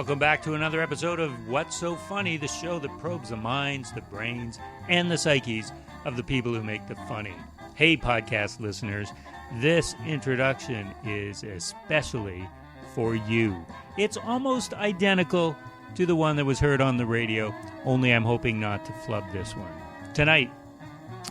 Welcome back to another episode of What's So Funny, the show that probes the minds, the brains, and the psyches of the people who make the funny. Hey, podcast listeners, this introduction is especially for you. It's almost identical to the one that was heard on the radio, only I'm hoping not to flub this one. Tonight,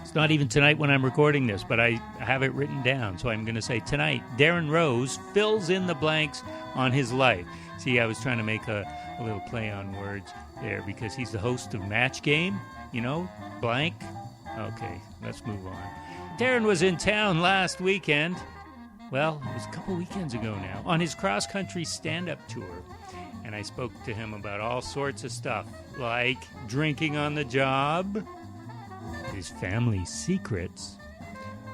it's not even tonight when I'm recording this, but I have it written down, so I'm going to say tonight, Darrin Rose fills in the blanks on his life. See, I was trying to make a little play on words there because he's the host of Match Game, you know, blank. Okay, let's move on. Darrin was in town last weekend. Well, it was a couple weekends ago now, on his cross-country stand-up tour. And I spoke to him about all sorts of stuff, like drinking on the job, his family's secrets,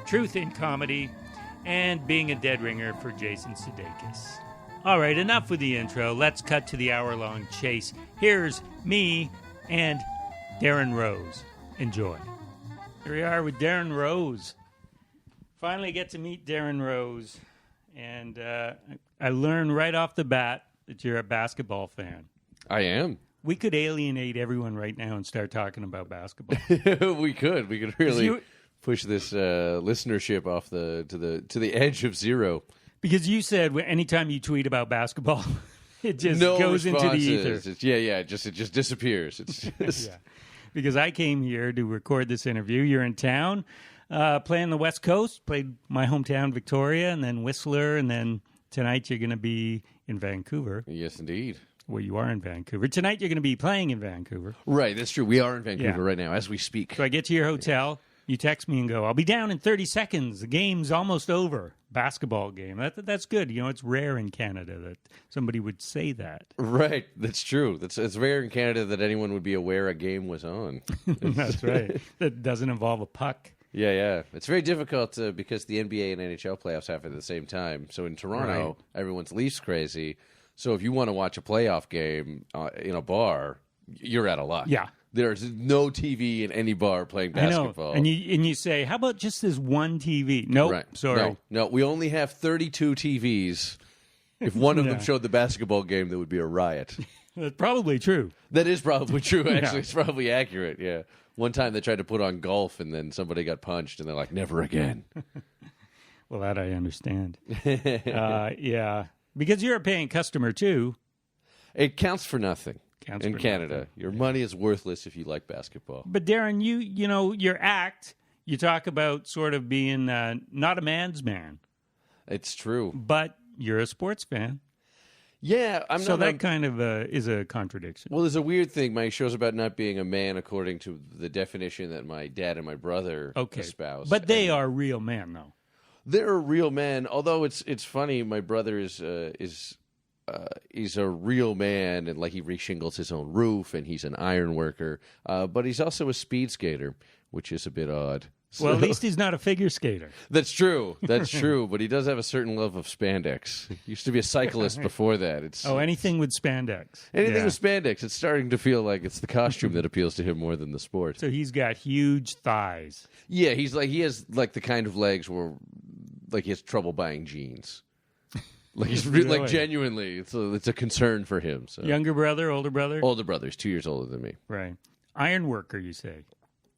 truth in comedy, and being a dead ringer for Jason Sudeikis. All right, enough with the intro. Let's cut to the hour-long chase. Here's me and Darrin Rose. Enjoy. Here we are with Darrin Rose. Finally get to meet Darrin Rose. And I learned right off the bat that you're a basketball fan. I am. We could alienate everyone right now and start talking about basketball. We could really push this listenership off to the edge of zero. Because you said anytime you tweet about basketball, it just goes into the ether. It just disappears. It's just... Yeah. Because I came here to record this interview. You're in town, playing the West Coast, played my hometown, Victoria, and then Whistler, and then tonight you're going to be in Vancouver. Yes, indeed. Well, you are in Vancouver. Tonight you're going to be playing in Vancouver. Right, that's true. We are in Vancouver right now as we speak. So I get to your hotel. You text me and go, I'll be down in 30 seconds. The game's almost over. Basketball game. That's good. You know, it's rare in Canada that somebody would say that. Right. That's true. It's rare in Canada that anyone would be aware a game was on. That's right. That doesn't involve a puck. Yeah. It's very difficult because the NBA and NHL playoffs happen at the same time. So in Toronto, everyone's Leafs crazy. So if you want to watch a playoff game in a bar, you're out of luck. Yeah. There's no TV in any bar playing basketball. I know. And you say, how about just this one TV? Nope, right. Sorry. No, we only have 32 TVs. If one of them showed the basketball game, there would be a riot. That's probably true. That is probably true, actually. It's probably accurate, yeah. One time they tried to put on golf, and then somebody got punched, and they're like, never again. Well, that I understand. Yeah. Because you're a paying customer, too. It counts for nothing. In Canada, nothing. Your money is worthless if you like basketball. But Darrin, you know, your act, you talk about sort of being not a man's man. It's true. But you're a sports fan. Yeah. So that kind of is a contradiction. Well, there's a weird thing. My show's about not being a man according to the definition that my dad and my brother espouse. But they are real men, though. They're real men, although it's funny. My brother is he's a real man, and like he reshingles his own roof, and he's an iron worker. But he's also a speed skater, which is a bit odd. So, well, at least he's not a figure skater. That's true. That's true. But he does have a certain love of spandex. He used to be a cyclist before that. Anything with spandex. Anything with spandex. It's starting to feel like it's the costume that appeals to him more than the sport. So he's got huge thighs. Yeah, he has like the kind of legs where like he has trouble buying jeans. Like he's like genuinely, it's a concern for him. So younger brother, older brother, older brother. He's 2 years older than me. Right, iron worker. You say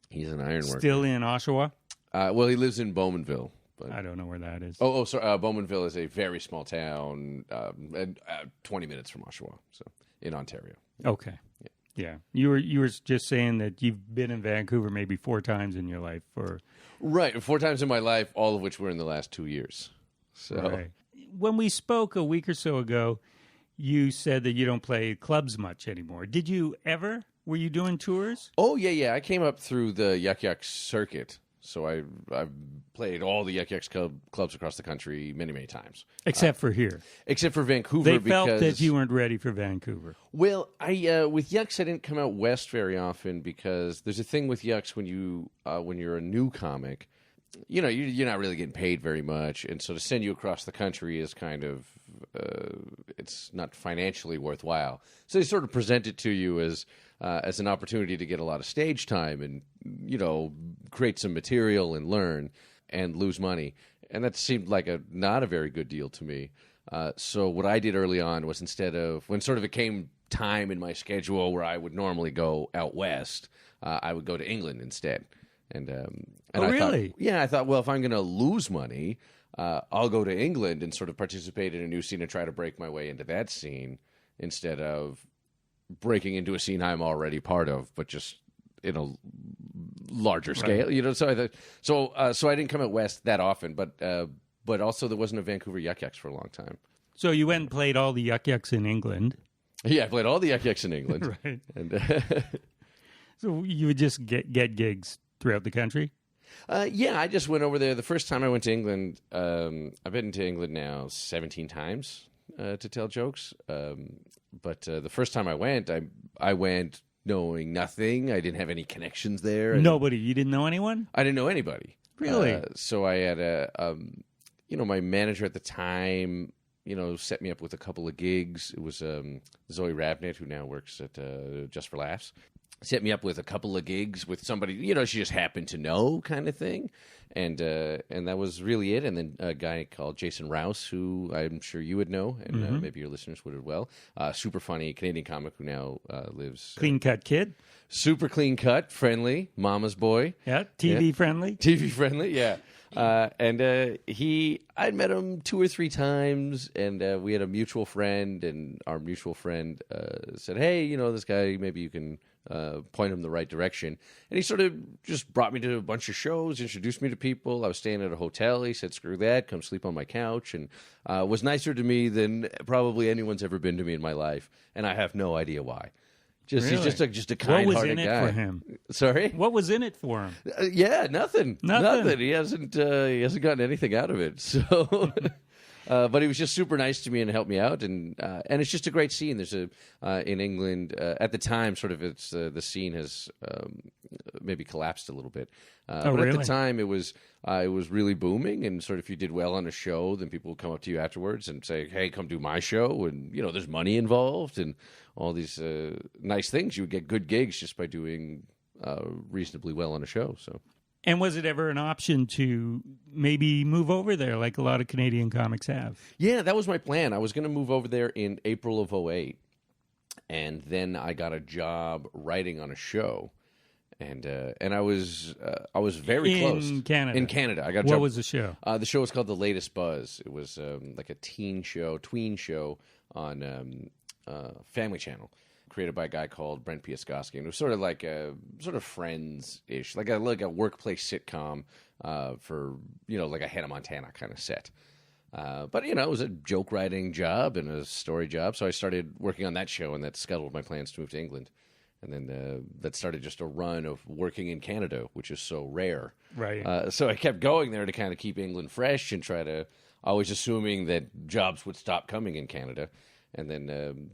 he's an iron worker. Still in Oshawa? Well, he lives in Bowmanville. But... I don't know where that is. Oh, sorry. Bowmanville is a very small town, and 20 minutes from Oshawa, so in Ontario. Okay. Yeah. You were just saying that you've been in Vancouver maybe 4 times in your life, right, 4 times in my life, all of which were in the last 2 years. So. Right. When we spoke a week or so ago, you said that you don't play clubs much anymore. Did you ever? Were you doing tours? Oh, yeah. I came up through the Yuck Yuck circuit. So I've played all the Yuck Yucks clubs across the country many, many times. Except for here. Except for Vancouver. They felt that you weren't ready for Vancouver. Well, with Yucks, I didn't come out west very often because there's a thing with Yucks when you're a new comic. You know, you're not really getting paid very much, and so to send you across the country is kind of it's not financially worthwhile. So they sort of present it to you as an opportunity to get a lot of stage time and create some material and learn and lose money, and that seemed like not a very good deal to me. So what I did early on was instead of when sort of it came time in my schedule where I would normally go out west, I would go to England instead. And Oh, I really? thought, I thought, well, if I'm going to lose money, I'll go to England and sort of participate in a new scene and try to break my way into that scene instead of breaking into a scene I'm already part of, but just in a larger scale. Right. You know, so I thought, so I didn't come out west that often, but also there wasn't a Vancouver Yuck Yucks for a long time. So you went and played all the Yuck Yucks in England. Yeah, I played all the Yuck Yucks in England. Right. And So you would just get gigs throughout the country? yeah, I just went over there. The first time I went to England, I've been to England now 17 times to tell jokes. But the first time I went knowing nothing. I didn't have any connections there. Nobody? You didn't know anyone? I didn't know anybody. Really? So I had my manager at the time, set me up with a couple of gigs. It was Zoe Rabnett, who now works at Just for Laughs. Set me up with a couple of gigs with somebody, she just happened to know kind of thing. And that was really it. And then a guy called Jason Rouse, who I'm sure you would know, and maybe your listeners would as well. Super funny Canadian comic who now lives... Clean cut kid? Super clean cut, friendly, mama's boy. Yeah, TV friendly? TV friendly, yeah. I'd met him 2 or 3 times, and we had a mutual friend, and our mutual friend said, hey, this guy, maybe you can point him the right direction. And he sort of just brought me to a bunch of shows, introduced me to people. I was staying at a hotel. He said, screw that, come sleep on my couch, and was nicer to me than probably anyone's ever been to me in my life, and I have no idea why. Really? He's just a kind-hearted guy. What was in it for him? Sorry? What was in it for him? Yeah, nothing. He hasn't gotten anything out of it. So, but he was just super nice to me and helped me out, and it's just a great scene. There's in England at the time, sort of it's the scene has maybe collapsed a little bit. But really? At the time, it was really booming, and sort of if you did well on a show, then people would come up to you afterwards and say, "Hey, come do my show," and there's money involved and all these nice things. You would get good gigs just by doing reasonably well on a show. So. And was it ever an option to maybe move over there like a lot of Canadian comics have? Yeah, that was my plan. I was going to move over there in April of 2008, and then I got a job writing on a show, and I was very close. In Canada? In Canada. I got a What job. was the show? The show was called The Latest Buzz. It was like a tween show on Family Channel, created by a guy called Brent Piaskowski, and it was sort of like a sort of Friends-ish, like a workplace sitcom for like a Hannah Montana kind of set. But it was a joke writing job and a story job, so I started working on that show, and that scuttled my plans to move to England. And then that started just a run of working in Canada, which is so rare. Right. So I kept going there to kind of keep England fresh and try to, always assuming that jobs would stop coming in Canada. And then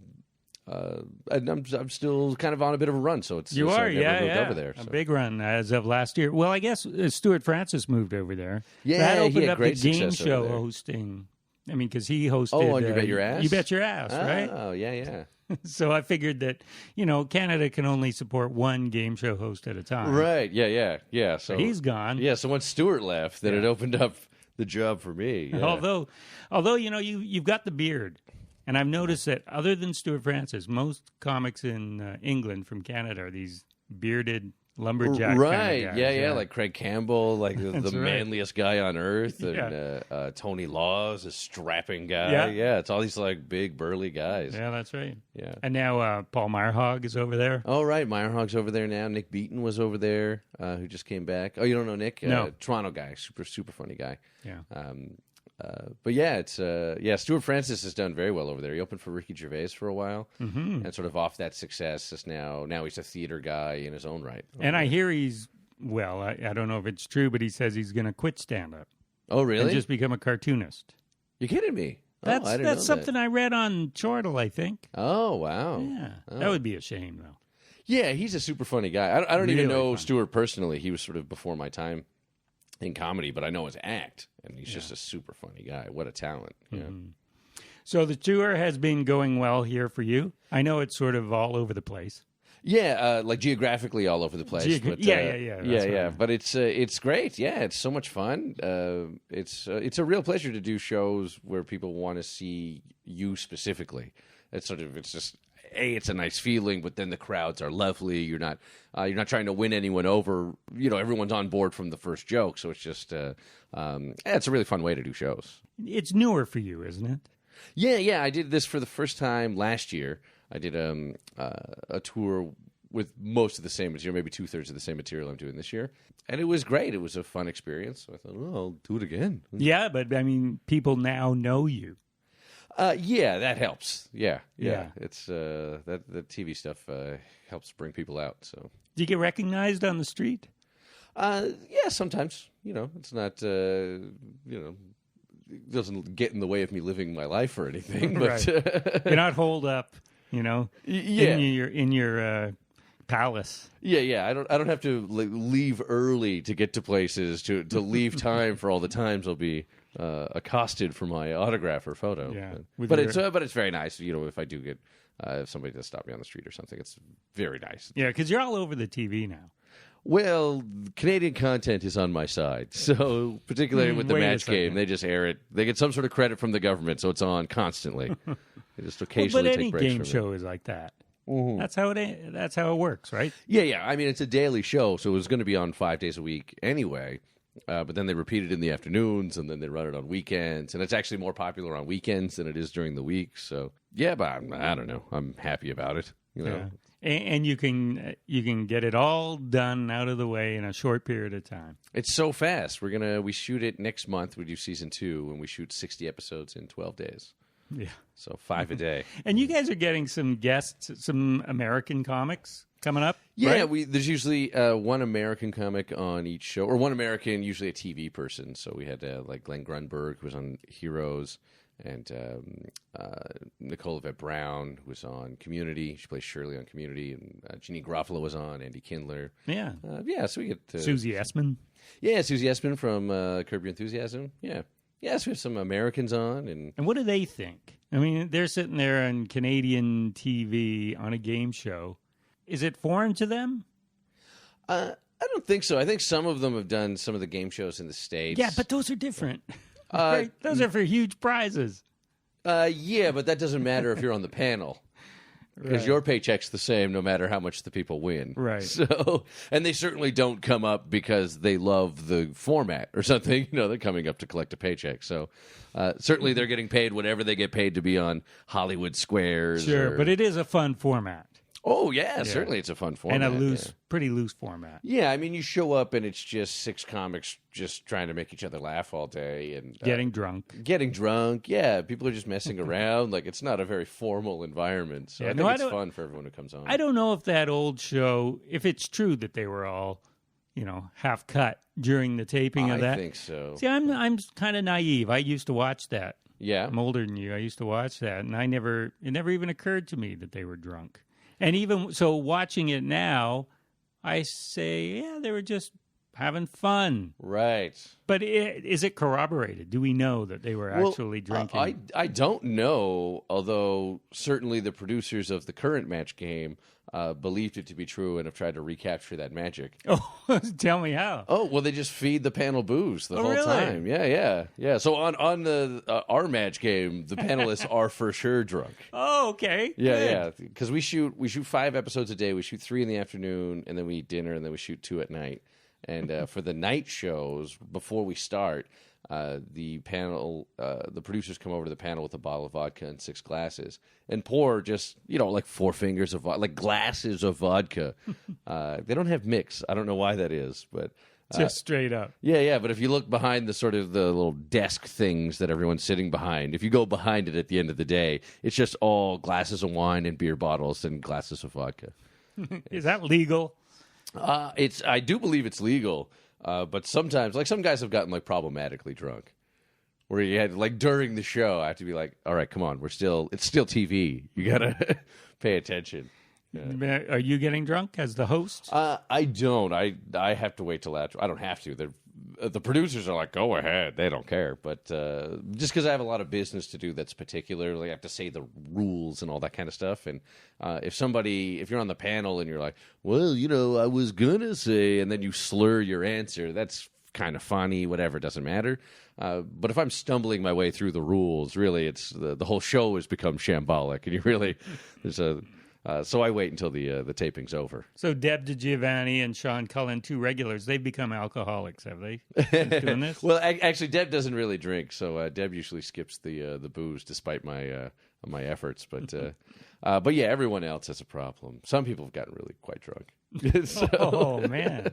and I'm still kind of on a bit of a run, so it's You so are, I never moved yeah. over there. A So. big run as of last year. Well, I guess Stuart Francis moved over there. Yeah, that he opened had up the great game success over show there. hosting. I mean, because he hosted. Oh, on You Bet Your Ass? You Bet Your Ass, right? Oh, yeah. So I figured that, Canada can only support one game show host at a time. Right, yeah. So He's gone. Yeah, so once Stewart left, then it opened up the job for me. Yeah. Although you've got the beard. And I've noticed that other than Stuart Francis, most comics in England from Canada are these bearded lumberjack right, kind of guys. yeah, like Craig Campbell, like the right. manliest guy on earth, and Tony Laws, a strapping guy. Yeah, it's all these like big burly guys. Yeah, that's right. Yeah. And now Paul Meyerhog is over there. Oh, right, Meyerhog's over there now. Nick Beaton was over there, who just came back. Oh, you don't know Nick? No. Toronto guy, super funny guy. Yeah. But yeah, it's Stuart Francis has done very well over there. He opened for Ricky Gervais for a while, and sort of off that success is now he's a theater guy in his own right. And I hear he's, well, I don't know if it's true, but he says he's going to quit stand-up. Oh, really? And just become a cartoonist. You're kidding me? That's I didn't know something that. I read on Chortle, I think. Oh, wow. Yeah, Oh. that would be a shame, though. Yeah, he's a super funny guy. I don't even Really know fun. Stuart personally. He was sort of before my time in comedy, but I know his act, and he's just a super funny guy. What a talent! Yeah. So the tour has been going well here for you. I know it's sort of all over the place. Yeah, like geographically all over the place. But, yeah. But it's great. Yeah, it's so much fun. It's a real pleasure to do shows where people want to see you specifically. It's just it's a nice feeling, but then the crowds are lovely. You're not trying to win anyone over. Everyone's on board from the first joke, so it's just it's a really fun way to do shows. It's newer for you, isn't it? Yeah. I did this for the first time last year. I did a tour with most of the same material, maybe 2/3 of the same material I'm doing this year, and it was great. It was a fun experience. So I thought, I'll do it again. Yeah, but I mean, people now know you. Yeah, that helps. Yeah. It's that the TV stuff helps bring people out. So, do you get recognized on the street? Yeah, sometimes. It's not. It doesn't get in the way of me living my life or anything. But right. You're not holed up. Yeah. in your palace. Yeah. I don't have to leave early to get to places to leave time for all the times I'll be accosted for my autograph or photo. Yeah, but it's very nice. If I do get if somebody does stop me on the street or something, it's very nice. Yeah, because you're all over the TV now. Well, Canadian content is on my side, so particularly with the match game, they just air it. They get some sort of credit from the government, so it's on constantly. They just occasionally take breaks from it. But any game show is like that. Mm-hmm. That's how it works, right? Yeah. I mean, it's a daily show, so it was going to be on 5 days a week anyway. But then they repeat it in the afternoons, and then they run it on weekends. And it's actually more popular on weekends than it is during the week. So, yeah, but I don't know. I'm happy about it. Yeah. And you can get it all done out of the way in a short period of time. It's so fast. We shoot it next month. We do season 2, and we shoot 60 episodes in 12 days. Yeah. So 5 a day. And you guys are getting some guests, some American comics coming up? Yeah, right? There's usually one American comic on each show, or one American, usually a TV person. So we had like Glenn Grunberg, who was on Heroes, and Nicole Yvette Brown, who was on Community. She plays Shirley on Community, and Jeannie Garofalo was on, Andy Kindler. Yeah. So we get... Susie Essman. Yeah, Susie Essman from Curb Your Enthusiasm. Yeah. Yes, we have some Americans on. And what do they think? I mean, they're sitting there on Canadian TV on a game show. Is it foreign to them? I don't think so. I think some of them have done some of the game shows in the States. Yeah, but those are different. Right? Those are for huge prizes. Yeah, but that doesn't matter if you're on the panel. Because your paycheck's the same no matter how much the people win. Right. So, and they certainly don't come up because they love the format or something. They're coming up to collect a paycheck. So certainly they're getting paid whatever they get paid to be on Hollywood Squares. Sure, but it is a fun format. Oh, yeah, certainly it's a fun format. And a pretty loose format. Yeah, I mean, you show up and it's just 6 comics just trying to make each other laugh all day. And Getting drunk, yeah. People are just messing around. Like, it's not a very formal environment. So I think it's fun for everyone who comes on. I don't know if that old show, if it's true that they were all, half cut during the taping of that. I think so. See, I'm kind of naive. I used to watch that. Yeah. I'm older than you. I used to watch that. And it never even occurred to me that they were drunk. And even so, watching it now, I say, yeah, they were just having fun. Right. But is it corroborated? Do we know that they were actually drinking? I don't know, although certainly the producers of the current match game believed it to be true and have tried to recapture that magic. Oh, tell me how. Oh, well, they just feed the panel booze the whole really? time. Yeah. So on the our match game, the panelists are for sure drunk. Oh, okay. Yeah. Because we shoot 5 episodes a day. We shoot 3 in the afternoon, and then we eat dinner, and then we shoot 2 at night. And for the night shows, before we start, the producers come over to the panel with a bottle of vodka and 6 glasses and pour just, like 4 fingers of vodka, like glasses of vodka. They don't have mix. I don't know why that is, but just straight up. Yeah. But if you look behind the little desk things that everyone's sitting behind, if you go behind it at the end of the day, it's just all glasses of wine and beer bottles and glasses of vodka. Is that legal? I do believe it's legal, but sometimes, like some guys have gotten like problematically drunk, where you had like during the show, I have to be like, all right, come on, it's still TV. You gotta pay attention. Yeah. Are you getting drunk as the host? I don't. I have to wait till after. I don't have to. the producers are like, go ahead. They don't care. But just because I have a lot of business to do that's particularly, I have to say the rules and all that kind of stuff. And if you're on the panel and you're like, well, I was going to say, and then you slur your answer, that's kind of funny, whatever, doesn't matter. But if I'm stumbling my way through the rules, really, it's the whole show has become shambolic. And you really, so I wait until the taping's over. So Deb DiGiovanni and Sean Cullen, 2 regulars, they've become alcoholics, have they, since doing this? Well, actually, Deb doesn't really drink, so Deb usually skips the booze despite my efforts. But yeah, everyone else has a problem. Some people have gotten really quite drunk. So. Oh, man.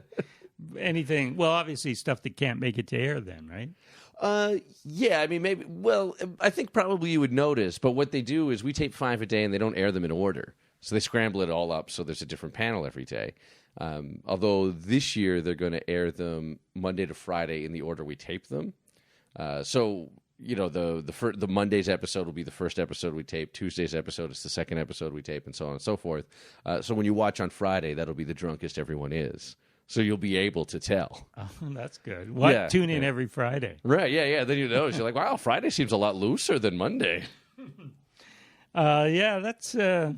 Anything, well, obviously stuff that can't make it to air then, right? Yeah, I mean, maybe, well, I think probably you would notice, but what they do is we tape 5 a day and they don't air them in order. So they scramble it all up so there's a different panel every day. Although this year they're going to air them Monday to Friday in the order we tape them. So, the Monday's episode will be the first episode we tape. Tuesday's episode is the second episode we tape, and so on and so forth. So when you watch on Friday, that'll be the drunkest everyone is. So you'll be able to tell. Oh, that's good. What? Tune in every Friday. Right, yeah. Then you notice. You're like, wow, Friday seems a lot looser than Monday. Yeah, that's a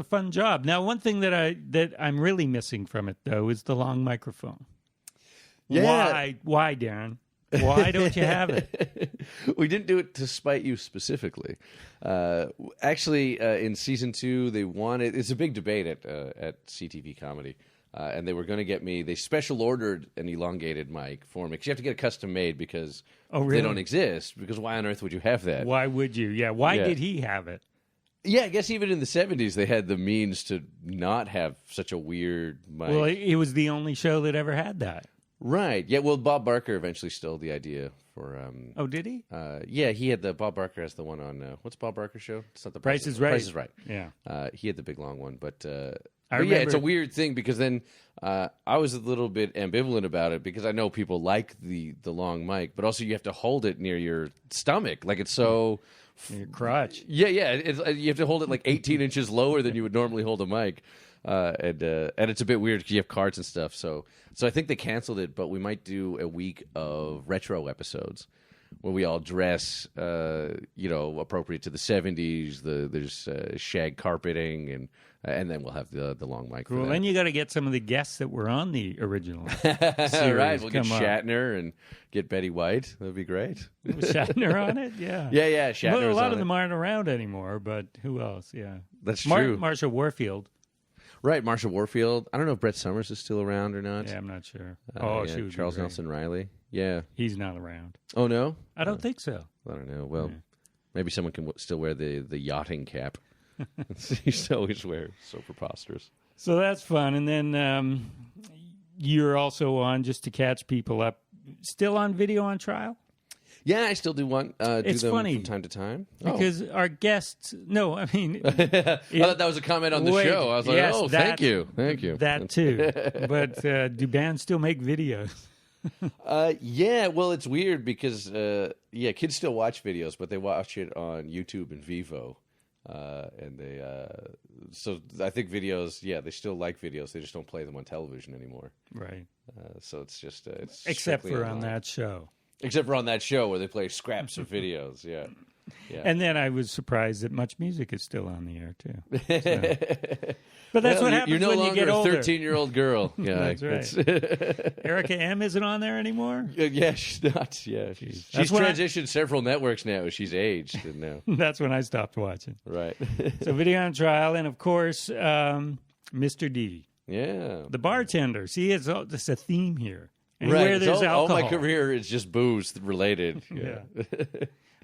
fun job. Now, one thing that I'm really missing from it, though, is the long microphone. Yeah. Why, Darrin? Why don't you have it? We didn't do it to spite you specifically. Actually, in season 2, they wanted. It's a big debate at CTV Comedy. And they were going to get me. They special ordered an elongated mic for me because you have to get a custom made because they don't exist. Because why on earth would you have that? Why would you? Yeah. Why did he have it? Yeah, I guess even in the 70s they had the means to not have such a weird mic. Well, it was the only show that ever had that. Right. Yeah. Well, Bob Barker eventually stole the idea for. Oh, did he? Yeah, he had Bob Barker has the one on what's Bob Barker's show? It's not the Price is Right. Price is Right. Yeah. He had the big long one, but remember, yeah, it's a weird thing because then I was a little bit ambivalent about it because I know people like the long mic, but also you have to hold it near your stomach, like it's so. Your crotch. Yeah. You have to hold it like 18 inches lower than you would normally hold a mic. And it's a bit weird because you have cards and stuff. So I think they canceled it, but we might do a week of retro episodes where we all dress, appropriate to the 70s. There's shag carpeting, and then we'll have the long mic. Cool. Then you got to get some of the guests that were on the original series. Right, we'll get Shatner and get Betty White. That'd be great. Was Shatner on it? Yeah. Yeah. Shatner. Well, a lot of them aren't around anymore, but who else? Yeah, that's true. Marsha Warfield. Right, Marsha Warfield. I don't know if Brett Summers is still around or not. Yeah, I'm not sure. She was Charles Nelson Riley. Yeah. He's not around. Oh, no? I don't think so. I don't know. Well, maybe someone can still wear the yachting cap. He used to always wear. So preposterous. So that's fun. And then you're also on, just to catch people up, still on Video on Trial? Yeah, I still do one. It's them funny from time to time. Because our guests, I mean, I thought that was a comment on the show. I was like, yes, thank you. That too. But do bands still make videos? Yeah, well, it's weird because kids still watch videos, but they watch it on YouTube and Vivo, and they. So I think videos, they still like videos. They just don't play them on television anymore. Right. So it's just it's except for on that show. Except for on that show where they play scraps of videos, yeah. And then I was surprised that Much Music is still on the air too. So. But that's what happens when you get older. You're no longer a 13-year-old girl. Yeah, that's right. Erica M isn't on there anymore? Yeah, she's not. Yeah, she's transitioned several networks now. She's aged now. That's when I stopped watching. Right. So Video on Trial, and of course, Mr. D. Yeah. The bartender. See, it's a theme here. Anywhere there's alcohol. All my career is just booze related. Yeah.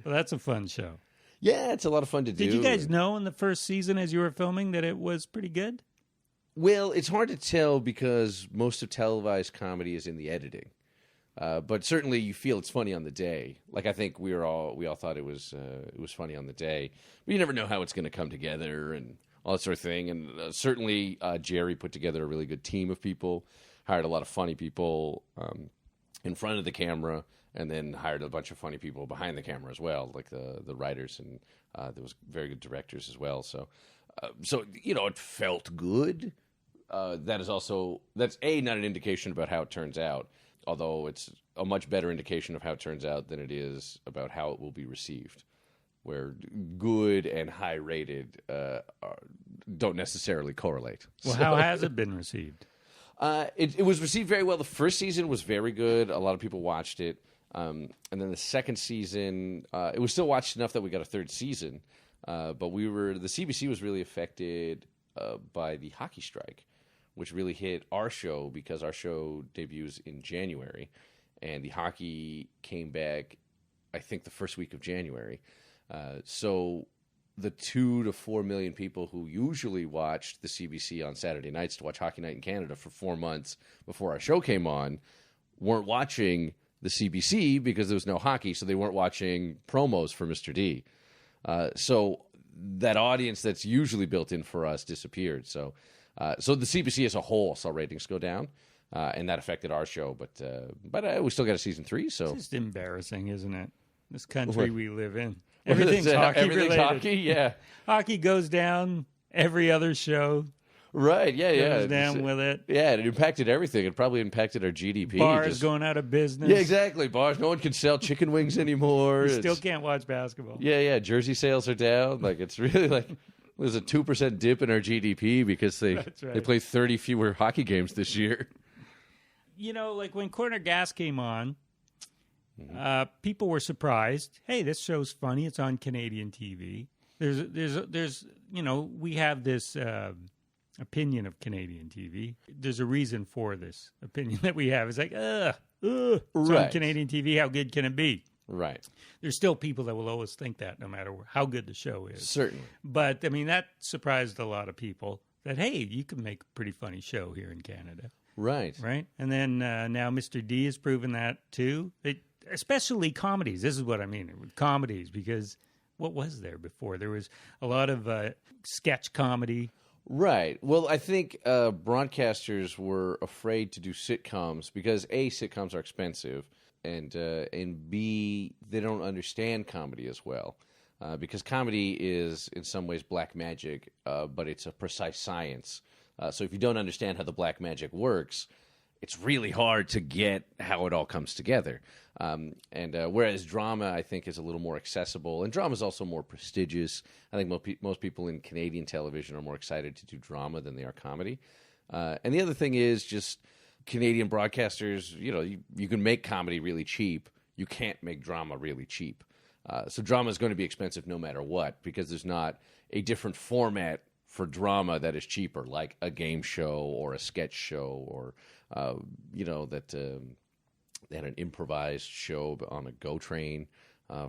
Well, that's a fun show. Yeah, it's a lot of fun to do. Did you guys know in the first season as you were filming that it was pretty good? Well, it's hard to tell because most of televised comedy is in the editing. But certainly you feel it's funny on the day. Like I think we all thought it was funny on the day. But you never know how it's going to come together and all that sort of thing. And certainly Jerry put together a really good team of people. Hired a lot of funny people in front of the camera, and then hired a bunch of funny people behind the camera as well, like the writers, and there was very good directors as well. So it felt good. That's not an indication about how it turns out. although it's a much better indication of how it turns out than it is about how it will be received, where good and high rated don't necessarily correlate. Well, how has it been received? It was received very well. The first season was very good. A lot of people watched it. And then the second season, it was still watched enough that we got a third season. But the CBC was really affected by the hockey strike, which really hit our show because our show debuts in January. And the hockey came back, I think, the first week of January. So the 2 to 4 million people who usually watched the CBC on Saturday nights to watch Hockey Night in Canada for 4 months before our show came on weren't watching the CBC because there was no hockey, so they weren't watching promos for Mr. D. So that audience that's usually built in for us disappeared. So the CBC as a whole saw ratings go down, and that affected our show. But we still got a season 3. So it's just embarrassing, isn't it? This country we live in. Everything's hockey everything's related. hockey, yeah. Hockey goes down every other show. Right, yeah. Goes down with it. Yeah, it impacted everything. It probably impacted our GDP. Bars going out of business. Yeah, exactly. Bars. No one can sell chicken wings anymore. You still can't watch basketball. Yeah. Jersey sales are down. Like, it's really like there's a 2% dip in our GDP because they play 30 fewer hockey games this year. You know, like when Corner Gas came on, people were surprised. Hey, this show's funny. It's on Canadian TV. There's we have this opinion of Canadian TV. There's a reason for this opinion that we have. It's like, it's on Canadian TV. How good can it be? Right. There's still people that will always think that, no matter how good the show is. Certainly. But I mean, that surprised a lot of people. That hey, you can make a pretty funny show here in Canada. Right. And then now Mr. D has proven that too. Especially comedies. This is what I mean with comedies, because what was there before? There was a lot of sketch comedy. Right. Well, I think broadcasters were afraid to do sitcoms because A, sitcoms are expensive, and B, they don't understand comedy as well. Because comedy is in some ways black magic, but it's a precise science. So if you don't understand how the black magic works, it's really hard to get how it all comes together. Whereas drama, I think, is a little more accessible, and drama is also more prestigious. I think most people in Canadian television are more excited to do drama than they are comedy. And the other thing is just Canadian broadcasters, you can make comedy really cheap. You can't make drama really cheap. So drama is going to be expensive no matter what, because there's not a different format for drama that is cheaper, like a game show or a sketch show, or they had an improvised show on a GO train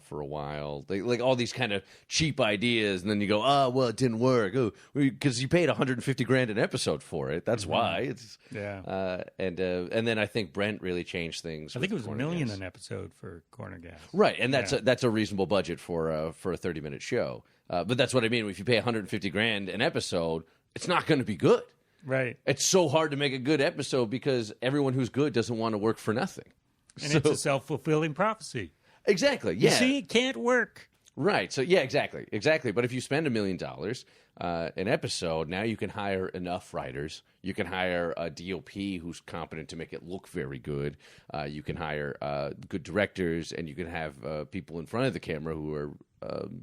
for a while. They like all these kind of cheap ideas, and then you go, well, it didn't work because you paid $150,000 an episode for it. That's why. And then I think Brent really changed things. I think it was $1 million an episode for Corner Gas. Right, and that's a reasonable budget for a 30-minute show. But that's what I mean. If you pay $150,000 an episode, it's not going to be good. Right. It's so hard to make a good episode because everyone who's good doesn't want to work for nothing. And it's a self-fulfilling prophecy. Exactly, yeah. You see, it can't work. Right, so yeah, exactly. But if you spend $1 million an episode, now you can hire enough writers. You can hire a DOP who's competent to make it look very good. You can hire good directors, and you can have people in front of the camera who are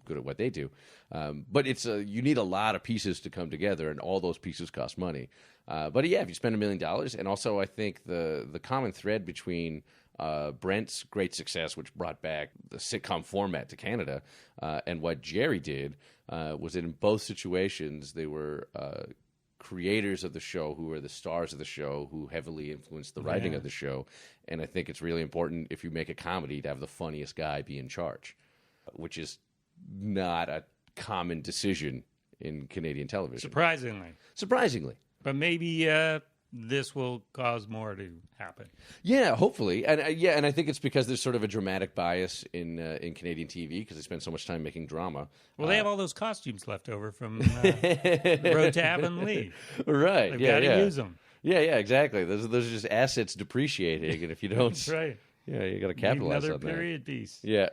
good at what they do. But you need a lot of pieces to come together, and all those pieces cost money. But yeah, if you spend $1 million, and also I think the common thread between Brent's great success, which brought back the sitcom format to Canada, and what Jerry did, was that in both situations they were creators of the show who were the stars of the show, who heavily influenced the writing of the show. And I think it's really important, if you make a comedy, to have the funniest guy be in charge, which is not a common decision in Canadian television. Surprisingly. But maybe this will cause more to happen. Yeah, hopefully. And and I think it's because there's sort of a dramatic bias in Canadian TV because they spend so much time making drama. Well, they have all those costumes left over from the Road to Avonlea. Right. They've got to use them. Yeah, exactly. Those are just assets depreciating, and if you don't, that's right. Yeah, you got to capitalize on that. Another period piece. Yeah.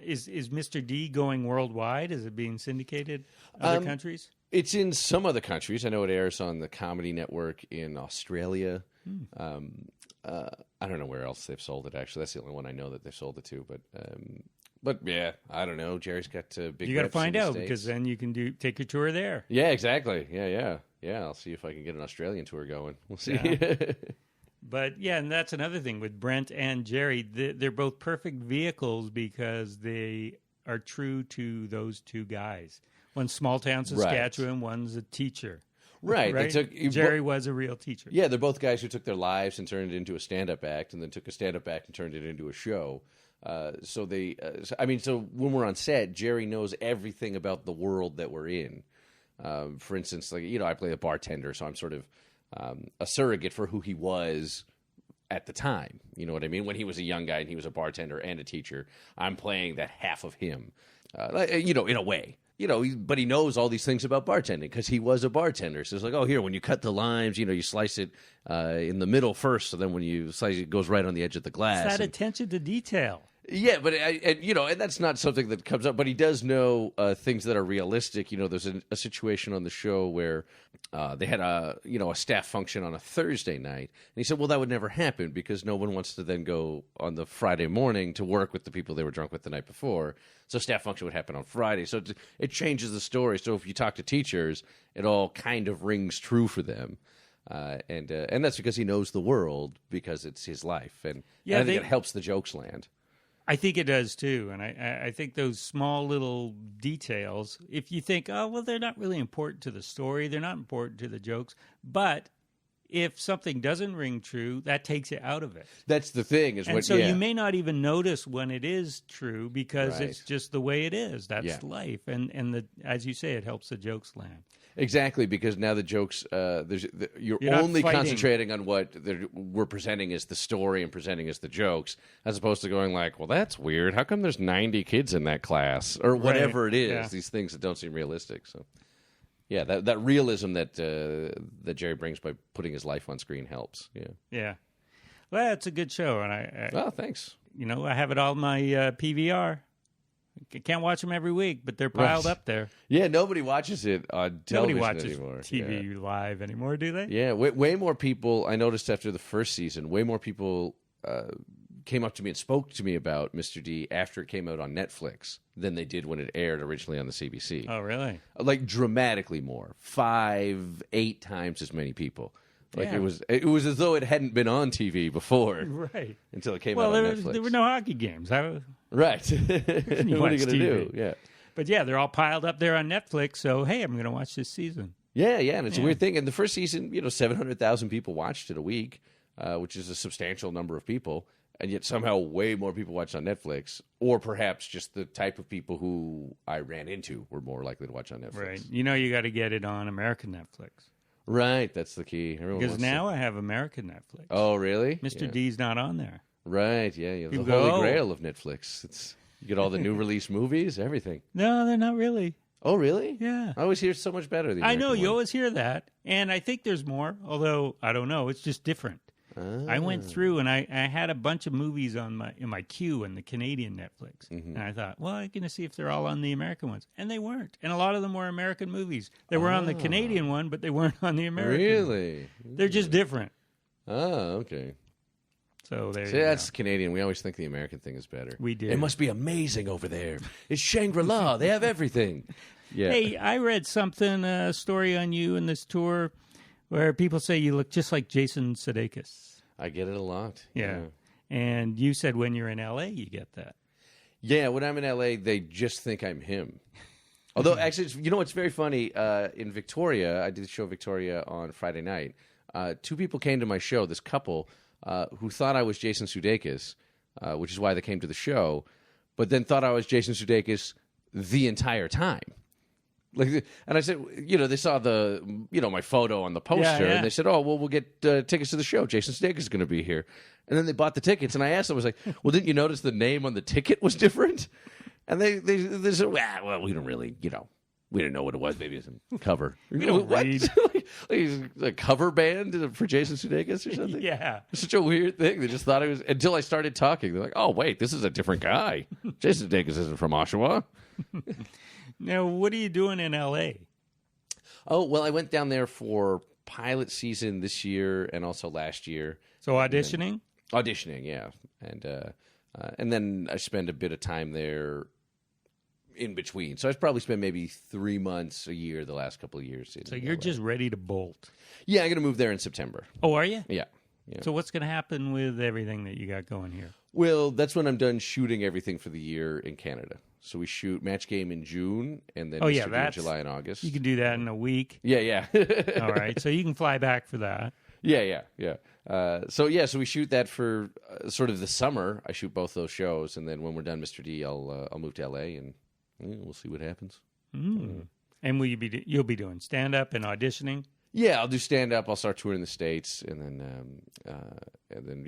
Is Mr. D going worldwide? Is it being syndicated other countries? It's in some other countries. I know it airs on the Comedy Network in Australia. I don't know where else they've sold it, actually. That's the only one I know that they've sold it to. But yeah, I don't know. Jerry's got big. You got to find out States. because then you can take your tour there. Yeah, exactly. Yeah. I'll see if I can get an Australian tour going. We'll see. Yeah. But yeah, and that's another thing with Brent and Jerry. They're both perfect vehicles because they are true to those two guys. One's small town Saskatchewan, one's a teacher. Right. Right? Jerry was a real teacher. Yeah, they're both guys who took their lives and turned it into a stand-up act, and then took a stand-up act and turned it into a show. So when we're on set, Jerry knows everything about the world that we're in. For instance, I play a bartender, so I'm sort of a surrogate for who he was at the time. You know what I mean? When he was a young guy and he was a bartender and a teacher, I'm playing that half of him, in a way. But he knows all these things about bartending because he was a bartender. So it's like, here, when you cut the limes, you slice it in the middle first, so then when you slice it, it goes right on the edge of the glass. It's that attention to detail. Yeah, but and that's not something that comes up. But he does know things that are realistic. There's a situation on the show where they had a staff function on a Thursday night, and he said, "Well, that would never happen because no one wants to then go on the Friday morning to work with the people they were drunk with the night before. So staff function would happen on Friday. So it changes the story. So if you talk to teachers, it all kind of rings true for them." And that's because he knows the world because it's his life, and I think it helps the jokes land. I think it does too, and I think those small little details, if you think, they're not really important to the story, they're not important to the jokes, but if something doesn't ring true, that takes it out of it. That's the thing. You may not even notice when it is true because it's just the way it is. That's life, and as you say, it helps the jokes land. Exactly, because now the jokes, you're only concentrating on what we're presenting as the story and presenting as the jokes, as opposed to going like, well, that's weird. How come there's 90 kids in that class? Or whatever it is, these things that don't seem realistic. So, yeah, that realism that Jerry brings by putting his life on screen helps. Yeah. Well, it's a good show. And thanks. I have it all in my PVR. Can't watch them every week, but they're piled up there. Yeah, nobody watches it on television anymore. Nobody watches TV live anymore, do they? Yeah, way more people, I noticed after the first season, way more people came up to me and spoke to me about Mr. D after it came out on Netflix than they did when it aired originally on the CBC. Oh, really? Like dramatically more. 5-8 times as many people. Like it was as though it hadn't been on TV before, right? Until it came out on Netflix. There were no hockey games, right? What are you going to do? Yeah, but they're all piled up there on Netflix. So hey, I'm going to watch this season. Yeah, and it's a weird thing. And the first season, 700,000 people watched it a week, which is a substantial number of people, and yet somehow way more people watched on Netflix, or perhaps just the type of people who I ran into were more likely to watch on Netflix. Right? You got to get it on American Netflix. Right, that's the key. Because now I have American Netflix. Oh, really? Mr. D's not on there. Right, yeah. The holy grail of Netflix. You get all the new release movies, everything. No, they're not really. Oh, really? Yeah. I always hear so much better. I know, you always hear that. And I think there's more, although I don't know. It's just different. I went through and I had a bunch of movies in my queue in the Canadian Netflix. Mm-hmm. And I thought, well, I'm going to see if they're all on the American ones. And they weren't. And a lot of them were American movies. They were on the Canadian one, but they weren't on the American Really? one. They're just different. Oh, okay. So there. See, that's Canadian. We always think the American thing is better. We do. It must be amazing over there. It's Shangri-La. They have everything. Yeah. Hey, I read a story on you in this tour where people say you look just like Jason Sudeikis. I get it a lot. Yeah. And you said when you're in L.A. you get that. Yeah, when I'm in L.A., they just think I'm him. Although, actually, it's very funny. In Victoria, I did the show Victoria on Friday night. 2 people came to my show, this couple, who thought I was Jason Sudeikis, which is why they came to the show, but then thought I was Jason Sudeikis the entire time. And I said, they saw my photo on the poster, and they said, oh, well, we'll get tickets to the show. Jason Sudeikis is going to be here. And then they bought the tickets, and I asked them, I was like, well, didn't you notice the name on the ticket was different? And they said, well, we don't really, we didn't know what it was. Maybe it's a cover. We don't read. like a cover band for Jason Sudeikis or something? Yeah. It's such a weird thing. They just thought it was, until I started talking. They're like, oh, wait, this is a different guy. Jason Sudeikis isn't from Oshawa. Now, what are you doing in L.A.? Oh, well, I went down there for pilot season this year and also last year. So auditioning? Auditioning, yeah. And then I spend a bit of time there in between. So I've probably spent maybe 3 months a year the last couple of years. So you're just ready to bolt. Yeah, I'm going to move there in September. Oh, are you? Yeah. So what's going to happen with everything that you got going here? Well, that's when I'm done shooting everything for the year in Canada. So we shoot Match Game in June, and then in July and August. You can do that in a week. Yeah. All right, so you can fly back for that. Yeah. So we shoot that for sort of the summer. I shoot both those shows, and then when we're done, Mr. D, I'll move to LA, and we'll see what happens. And you'll be doing stand up and auditioning? Yeah, I'll do stand up. I'll start touring the States, and then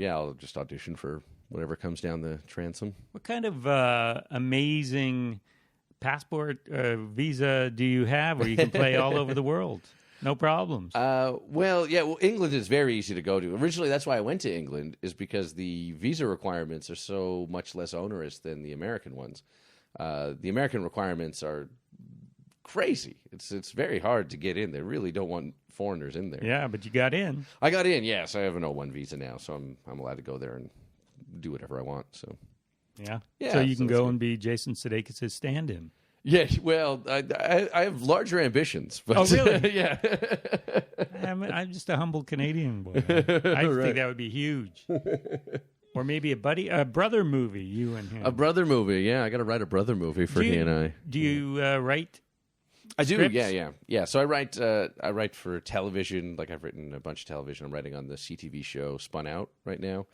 I'll just audition for whatever comes down the transom. What kind of amazing passport visa do you have where you can play all over the world? No problems. Well, England is very easy to go to. Originally, that's why I went to England, is because the visa requirements are so much less onerous than the American ones. The American requirements are crazy. It's very hard to get in. They really don't want foreigners in there. Yeah, but you got in. I got in, yes. I have an O1 visa now, so I'm allowed to go there and do whatever I want. So yeah. So you can go and be Jason Sudeikis' stand-in. Yeah, well, I have larger ambitions. But, oh, really? Yeah. I'm just a humble Canadian boy. I think that would be huge. Or maybe a brother movie, you and him. A brother movie, yeah. I got to write a brother movie for he and I. Do you write? I do, scripts? yeah. So I write for television. Like I've written a bunch of television. I'm writing on the CTV show Spun Out right now,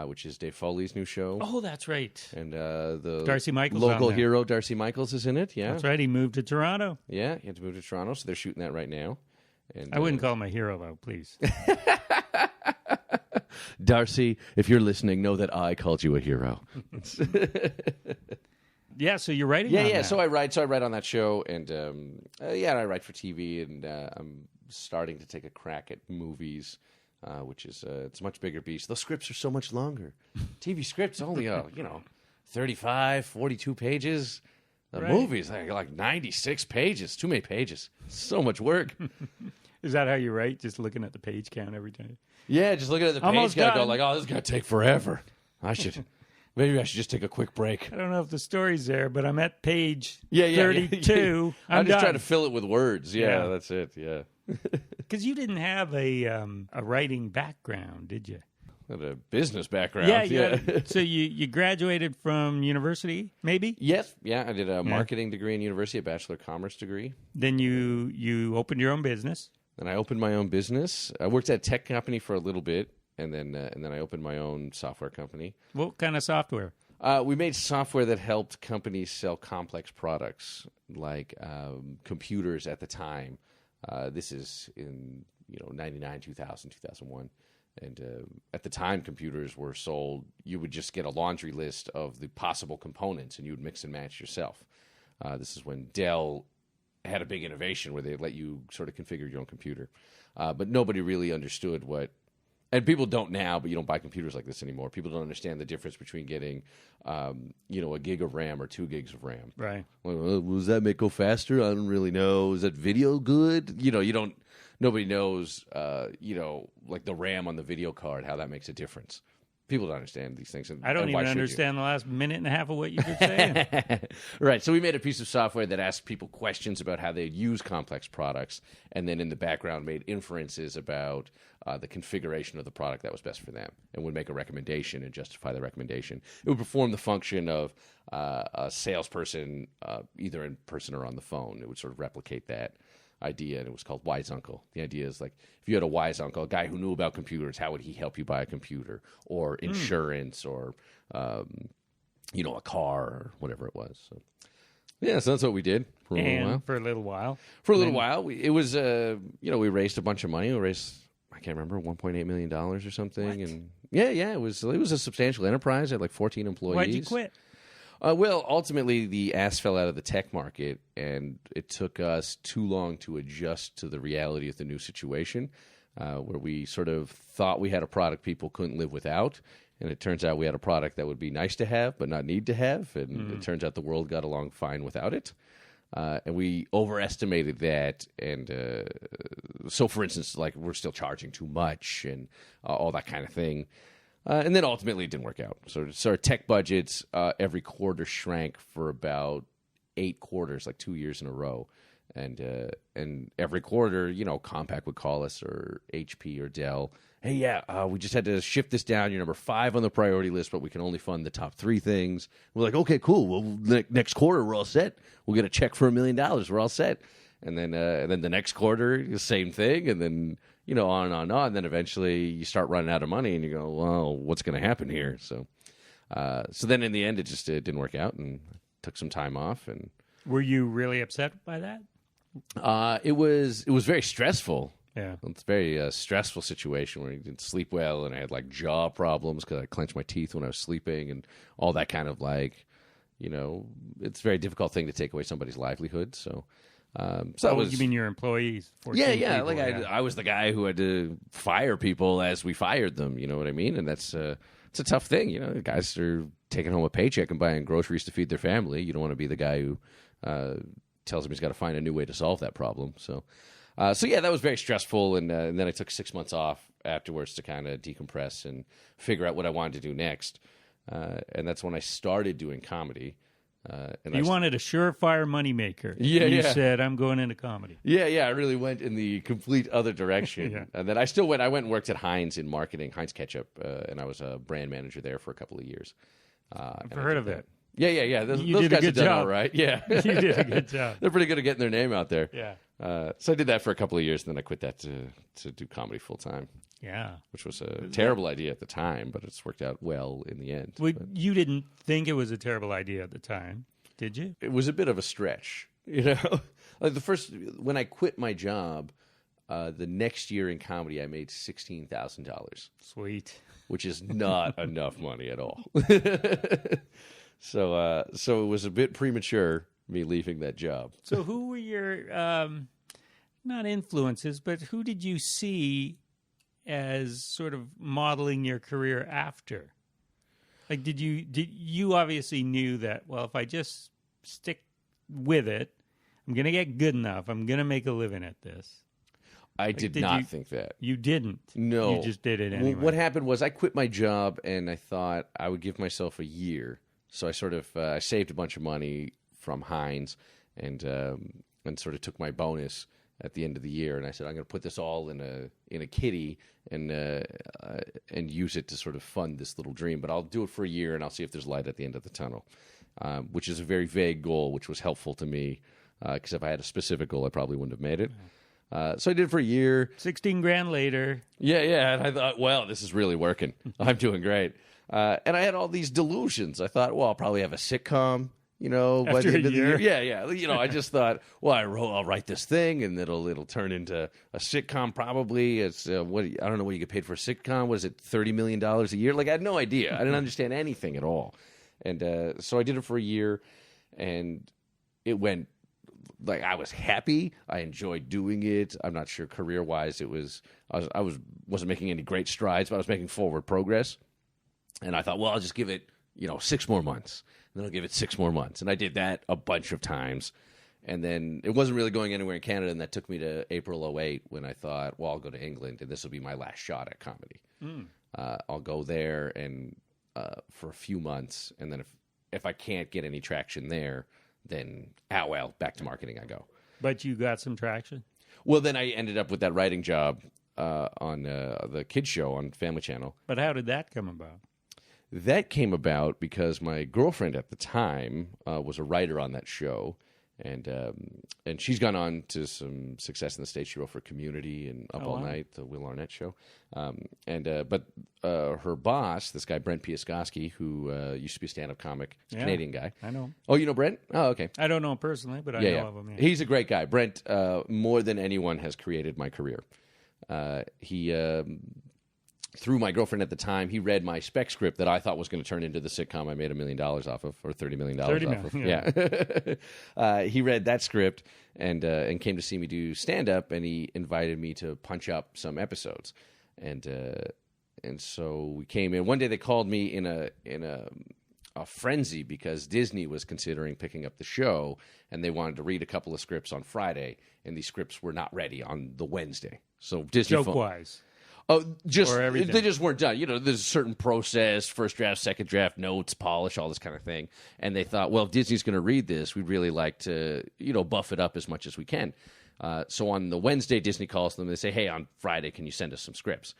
which is Dave Foley's new show. Oh, that's right. And the Darcy Michaels local hero Darcy Michaels is in it. Yeah, that's right. He moved to Toronto. Yeah, he had to move to Toronto, so they're shooting that right now. And I wouldn't call him a hero, though. Please. Darcy, if you're listening, know that I called you a hero. Yeah, so you're writing on that. So I write on that show, and I write for TV, and I'm starting to take a crack at movies, which is it's a much bigger beast. Those scripts are so much longer. TV scripts only 35, 42 pages. The movies like 96 pages. Too many pages. So much work. Is that how you write? Just looking at the page count every time? Yeah, just looking at the page count, go like, "Oh, this is gonna take forever." Maybe I should just take a quick break. I don't know if the story's there, but I'm at page 32. Yeah. I'm just trying to fill it with words. Yeah, that's it. Yeah. Because you didn't have a writing background, did you? I had a business background. Yeah. So you graduated from university, maybe? Yes. Yeah, I did a marketing degree in university, a Bachelor of Commerce degree. Then you opened your own business. And I opened my own business. I worked at a tech company for a little bit. And then I opened my own software company. What kind of software? We made software that helped companies sell complex products, like computers at the time. This is in 99, 2000, 2001. And at the time, computers were sold. You would just get a laundry list of the possible components, and you would mix and match yourself. This is when Dell had a big innovation where they let you sort of configure your own computer. But nobody really understood what... And people don't now, but you don't buy computers like this anymore. People don't understand the difference between getting, a gig of RAM or 2 gigs of RAM. Right. Well, does that make it go faster? I don't really know. Is that video good? Nobody knows, like the RAM on the video card, how that makes a difference. People don't understand these things. I don't even understand the last minute and a half of what you were saying. Right. So we made a piece of software that asked people questions about how they use complex products, and then in the background made inferences about the configuration of the product that was best for them, and would make a recommendation and justify the recommendation. It would perform the function of a salesperson, either in person or on the phone. It would sort of replicate that idea, and it was called Wise Uncle. The idea is like, if you had a wise uncle, a guy who knew about computers, how would he help you buy a computer or insurance or a car or whatever it was. So that's what we did for a little while. For a little while. For a little while, we raised a bunch of money. We raised, I can't remember, $1.8 million or something. What? And it was a substantial enterprise. I had like 14 employees. Why'd you quit? Well, ultimately, the ass fell out of the tech market, and it took us too long to adjust to the reality of the new situation, where we sort of thought we had a product people couldn't live without, and it turns out we had a product that would be nice to have but not need to have, and it turns out the world got along fine without it. And we overestimated that. And so, for instance, like we're still charging too much and all that kind of thing. And then ultimately it didn't work out. So our tech budgets every quarter shrank for about 8 quarters, like 2 years in a row. And every quarter, Compaq would call us or HP or Dell. Hey, we just had to shift this down. You're number 5 on the priority list, but we can only fund the top 3 things. We're like, okay, cool. Well, next quarter we're all set. We'll get a check for $1 million. We're all set. And then the next quarter, the same thing. And then on and on and on. And then eventually you start running out of money, and you go, well, what's going to happen here? So then in the end, it just didn't work out, and took some time off. And were you really upset by that? It was very stressful. Yeah, it's a very stressful situation where you didn't sleep well, and I had like jaw problems because I clenched my teeth when I was sleeping, and all that kind of it's a very difficult thing to take away somebody's livelihood. So that was. You mean your employees? Yeah. People, like I was the guy who had to fire people as we fired them. You know what I mean? And that's it's a tough thing. The guys are taking home a paycheck and buying groceries to feed their family. You don't want to be the guy who tells him he's got to find a new way to solve that problem. So yeah, that was very stressful, and then I took 6 months off afterwards to kind of decompress and figure out what I wanted to do next. And that's when I started doing comedy. And you wanted a surefire moneymaker. Yeah, you said, I'm going into comedy. Yeah, I really went in the complete other direction. Yeah. And then I went and worked at Heinz in marketing, Heinz Ketchup, and I was a brand manager there for a couple of years. I've heard of it. Yeah. Those did guys a have good done job. all right. Yeah. You did a good job. They're pretty good at getting their name out there. Yeah. So I did that for a couple of years, and then I quit that to do comedy full time. Yeah. Which was a terrible idea at the time, but it's worked out well in the end. Well, you didn't think it was a terrible idea at the time, did you? It was a bit of a stretch, Like when I quit my job, the next year in comedy, I made $16,000. Sweet. Which is not enough money at all. So it was a bit premature, me leaving that job. So who were your, not influences, but who did you see as sort of modeling your career after? Like, did you obviously knew that, well, if I just stick with it, I'm going to get good enough. I'm going to make a living at this. I did not think that. You didn't? No. You just did it anyway. Well, what happened was I quit my job, and I thought I would give myself a year. So I sort of I saved a bunch of money from Heinz and sort of took my bonus at the end of the year, and I said I'm going to put this all in a kitty and use it to sort of fund this little dream. But I'll do it for a year, and I'll see if there's light at the end of the tunnel, which is a very vague goal, which was helpful to me because if I had a specific goal, I probably wouldn't have made it. So I did it for a year. 16 grand later. Yeah. And I thought, well, this is really working. I'm doing great. And I had all these delusions. I thought, well, I'll probably have a sitcom, by the end of the year. Yeah. I just thought, well, I'll write this thing, and it'll turn into a sitcom probably. It's I don't know what you get paid for a sitcom. What is it, $30 million a year? Like, I had no idea. I didn't understand anything at all. And so I did it for a year, and it went. Like, I was happy. I enjoyed doing it. I'm not sure career-wise I wasn't making any great strides, but I was making forward progress. And I thought, well, I'll just give it, 6 more months. And then I'll give it 6 more months. And I did that a bunch of times. And then it wasn't really going anywhere in Canada, and that took me to April 2008 when I thought, well, I'll go to England, and this will be my last shot at comedy. I'll go there and for a few months, and then if I can't get any traction there, then, back to marketing I go. But you got some traction? Well, then I ended up with that writing job on the kids show on Family Channel. But how did that come about? That came about because my girlfriend at the time was a writer on that show, and she's gone on to some success in the States. She wrote for Community and Up All Night, the Will Arnett show. But her boss, this guy Brent Piaskowski, who used to be a stand-up comic, Canadian guy. I know. Oh, you know Brent? Oh, okay. I don't know him personally, but I know of him. Yeah. He's a great guy. Brent, more than anyone, has created my career. He through my girlfriend at the time, he read my spec script that I thought was going to turn into the sitcom I made $1 million off of, or $30 million off of. Yeah. He read that script and came to see me do stand-up, and he invited me to punch up some episodes. And so we came in. One day they called me in a a frenzy because Disney was considering picking up the show, and they wanted to read a couple of scripts on Friday, and these scripts were not ready on the Wednesday. So Disney Joke-wise. Oh, just Or everything. they just weren't done. There's a certain process: first draft, second draft, notes, polish, all this kind of thing. And they thought, well, if Disney's going to read this, we'd really like to, buff it up as much as we can. So on the Wednesday, Disney calls them and they say, hey, on Friday, can you send us some scripts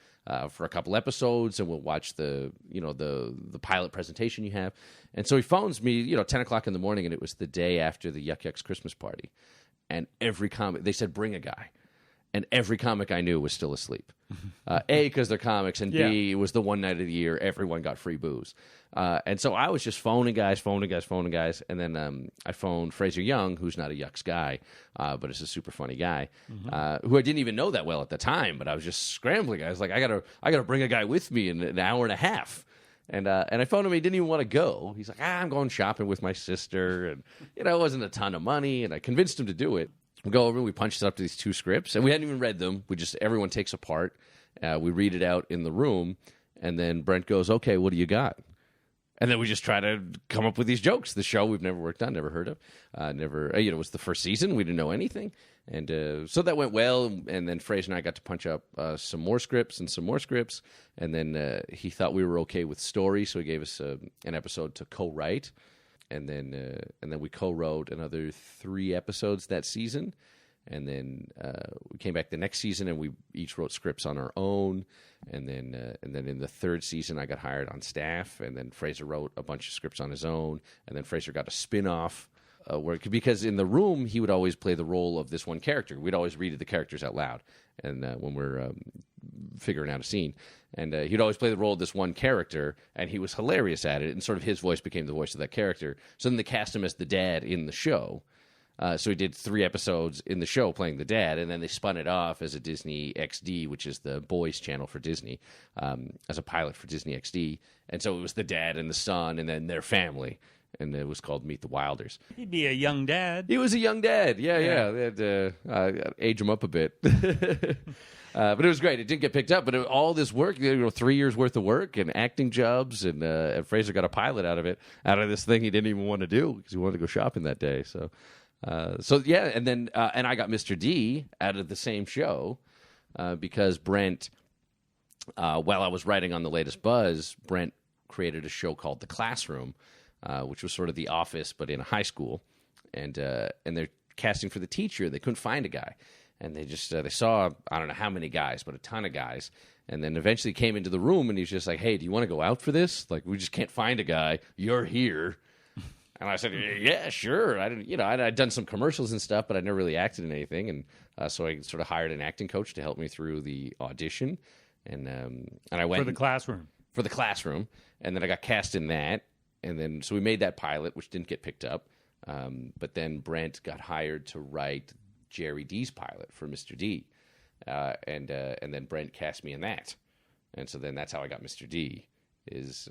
for a couple episodes, and we'll watch the pilot presentation you have. And so he phones me, 10 o'clock in the morning, and it was the day after the Yuck Yucks Christmas party. And every comic, they said, bring a guy. And every comic I knew was still asleep. A, because they're comics, and B, it was the one night of the year everyone got free booze. And so I was just phoning guys. And then I phoned Fraser Young, who's not a Yucks guy, but is a super funny guy, who I didn't even know that well at the time. But I was just scrambling. I was like, I gotta bring a guy with me in an hour and a half. And I phoned him. He didn't even want to go. He's like, I'm going shopping with my sister. And, it wasn't a ton of money. And I convinced him to do it. We go over, we punched up to these 2 scripts, and we hadn't even read them. Everyone takes a part. We read it out in the room, and then Brent goes, okay, what do you got? And then we just try to come up with these jokes. The show we've never worked on, never heard of. It was the first season. We didn't know anything. And so that went well, and then Fraser and I got to punch up some more scripts. And then he thought we were okay with story, so he gave us an episode to co-write. And then we co-wrote another 3 episodes that season, and then we came back the next season and we each wrote scripts on our own. And then in the 3rd season, I got hired on staff, and then Fraser wrote a bunch of scripts on his own, and then Fraser got a spin-off because in the room he would always play the role of this one character. We'd always read the characters out loud, and when we're figuring out a scene. And he'd always play the role of this one character, and he was hilarious at it, and sort of his voice became the voice of that character. So then they cast him as the dad in the show. So he did 3 episodes in the show playing the dad, and then they spun it off as a Disney XD, which is the boys' channel for Disney, as a pilot for Disney XD. And so it was the dad and the son, and then their family. And it was called Meet the Wilders. He'd be a young dad. He was a young dad. Yeah. They had to age him up a bit. But it was great. It didn't get picked up, but all this work, 3 years worth of work and acting jobs, and Fraser got a pilot out of this thing he didn't even want to do because he wanted to go shopping that day. So and then and I got Mr. D out of the same show because Brent, while I was writing on the latest Buzz, Brent created a show called The Classroom, which was sort of The Office but in a high school, and they're casting for the teacher. They couldn't find a guy. And they just they saw, I don't know how many guys, but a ton of guys. And then eventually came into the room, and he's just like, hey, do you want to go out for this? Like, we just can't find a guy. You're here. And I said, yeah, sure. I didn't, I'd done some commercials and stuff, but I'd never really acted in anything. And so I sort of hired an acting coach to help me through the audition. And I went. For the classroom. For the classroom. And then I got cast in that. And then, so we made that pilot, which didn't get picked up. But then Brent got hired to write Jerry D's pilot for Mr. D, and then Brent cast me in that, and so then that's how I got Mr. D is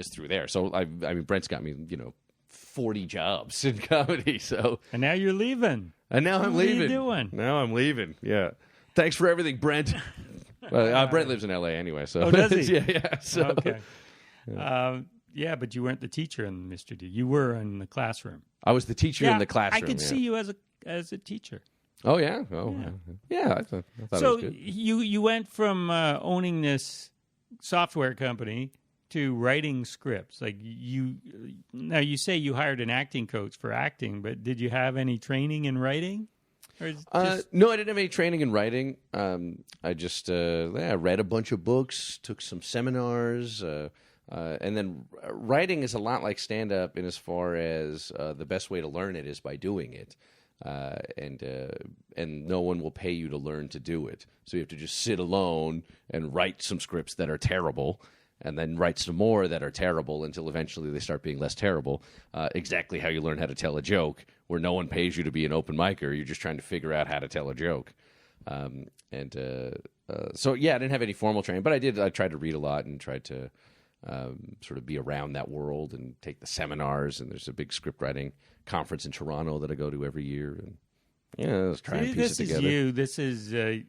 through there. So I mean Brent's got me 40 jobs in comedy. So and now you're leaving. And now I'm leaving. What are you doing? Now I'm leaving. Yeah. Thanks for everything, Brent. Brent lives in L.A. anyway. So oh, does he? yeah. So. Okay. Yeah, but you weren't the teacher in Mr. D. You were in the classroom. I was the teacher in the classroom. I could see you as a teacher. Oh yeah, yeah. I thought so it was good. you went from owning this software company to writing scripts. Like now you say you hired an acting coach for acting, but did you have any training in writing? Or no, I didn't have any training in writing. I just read a bunch of books, took some seminars. And then writing is a lot like stand-up in as far as the best way to learn it is by doing it. And no one will pay you to learn to do it. So you have to just sit alone and write some scripts that are terrible, and then write some more that are terrible until eventually they start being less terrible. Exactly how you learn how to tell a joke, where no one pays you to be an open micer. You're just trying to figure out how to tell a joke. So yeah, I didn't have any formal training, but I tried to read a lot and tried to sort of be around that world and take the seminars. And there's a big script writing conference in Toronto that I go to every year. And let's try and piece it together. This is a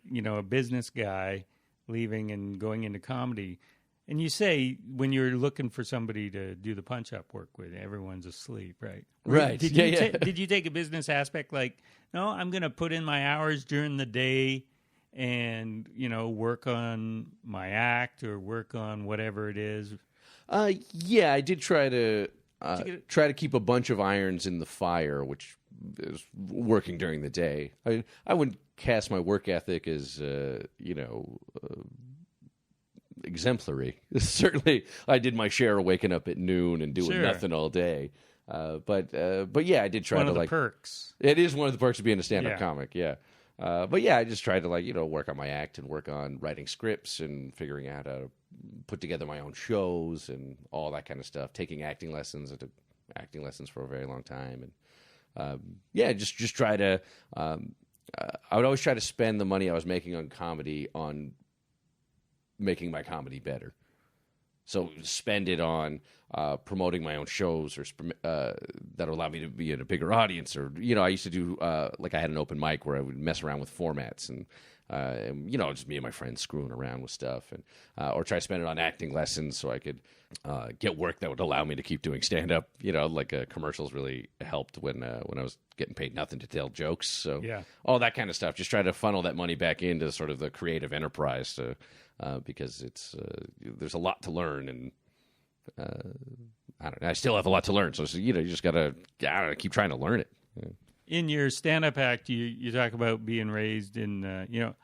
business guy leaving and going into comedy. And you say when you're looking for somebody to do the punch-up work with, everyone's asleep, right? Right. Did you take a business aspect like, no, I'm going to put in my hours during the day and, work on my act or work on whatever it is? Yeah, I did try to keep a bunch of irons in the fire, which is working during the day. I wouldn't cast my work ethic as, exemplary. Certainly, I did my share of waking up at noon and doing nothing all day. But yeah, I did try one to of the perks. It is one of the perks of being a stand-up Yeah. comic. Yeah. But yeah, I just tried to work on my act and work on writing scripts and figuring out how to put together my own shows and all that kind of stuff. Taking acting lessons. I took acting lessons for a very long time, and just try to. I would always try to spend the money I was making on comedy on making my comedy better. So spend it on promoting my own shows or that allow me to be in a bigger audience. Or, I used to do, I had an open mic where I would mess around with formats and just me and my friends screwing around with stuff. And or try to spend it on acting lessons so I could get work that would allow me to keep doing stand-up. Commercials really helped when I was getting paid nothing to tell jokes. So all that kind of stuff. Just try to funnel that money back into sort of the creative enterprise because it's there's a lot to learn, and I don't know. I still have a lot to learn, so you just gotta keep trying to learn it. Yeah. In your stand-up act, you talk about being raised in.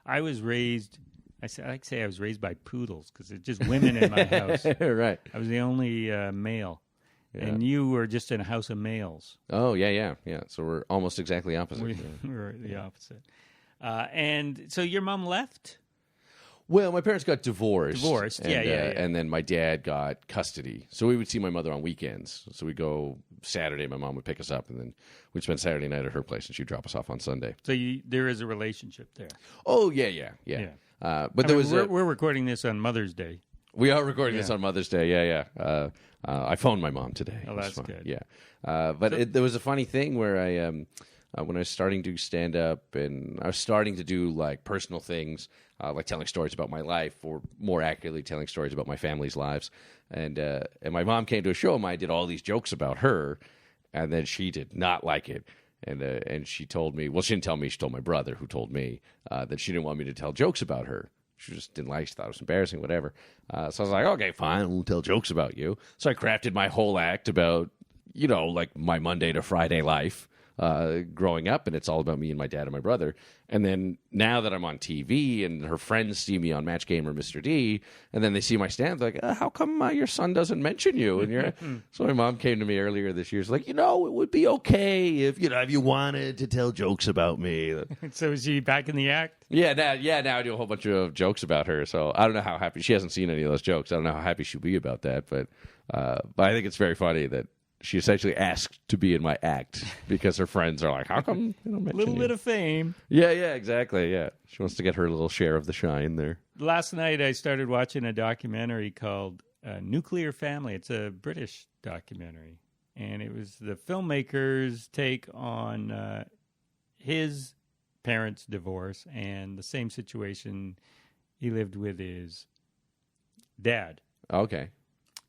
I was raised. I say I was raised by poodles because it's just women in my house. Right. I was the only male, and you were just in a house of males. Oh yeah. So we're almost exactly opposite. We're the opposite. And so your mom left. Well, my parents got divorced. Yeah. And then my dad got custody. So we would see my mother on weekends. So we'd go Saturday, my mom would pick us up, and then we'd spend Saturday night at her place, and she'd drop us off on Sunday. So there is a relationship there. Oh, yeah. But we're recording this on Mother's Day. We are recording this on Mother's Day, yeah. I phoned my mom today. Oh, that's good. Yeah. There was a funny thing where when I was starting to do stand-up and I was starting to do, personal things, like telling stories about my life, or more accurately, telling stories about my family's lives. And my mom came to a show of mine. I did all these jokes about her, and then she did not like it. And she told me, well, she didn't tell me, she told my brother, who told me that she didn't want me to tell jokes about her. She just didn't like, she thought it was embarrassing, whatever. So I was like, okay, fine, I won't tell jokes about you. So I crafted my whole act about, my Monday to Friday life. Growing up, and it's all about me and my dad and my brother. And then now that I'm on TV and her friends see me on Match Game or Mr. D, and then they see my stand, they're like, how come your son doesn't mention you? And so my mom came to me earlier this year. She's like, it would be okay if you wanted to tell jokes about me. So is she back in the act? Yeah, now I do a whole bunch of jokes about her. So I don't know how happy, she hasn't seen any of those jokes. I don't know how happy she'll be about that, but I think it's very funny that she essentially asked to be in my act because her friends are like, how come they don't mention A little you? bit of fame. Yeah, exactly, yeah. She wants to get her little share of the shine there. Last night I started watching a documentary called Nuclear Family. It's a British documentary. And it was the filmmaker's take on his parents' divorce and the same situation he lived with his dad. Okay.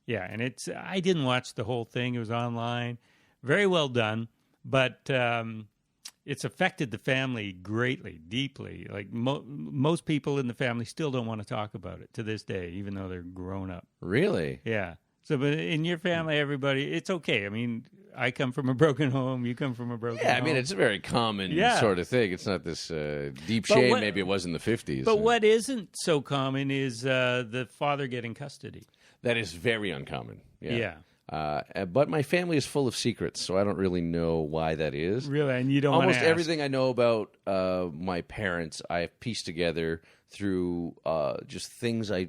Yeah, and I didn't watch the whole thing. It was online. Very well done, but it's affected the family greatly, deeply. Like most people in the family still don't want to talk about it to this day, even though they're grown up. Really? Yeah. So, but in your family, everybody, it's okay. I mean, I come from a broken home. You come from a broken home. Yeah, I mean, it's a very common sort of thing. It's not this deep shame maybe it was in the 50s. But what isn't so common is the father getting custody. That is very uncommon. Yeah. But my family is full of secrets, so I don't really know why that is. Really? And you don't Almost want to everything I know about my parents, I have pieced together through just things I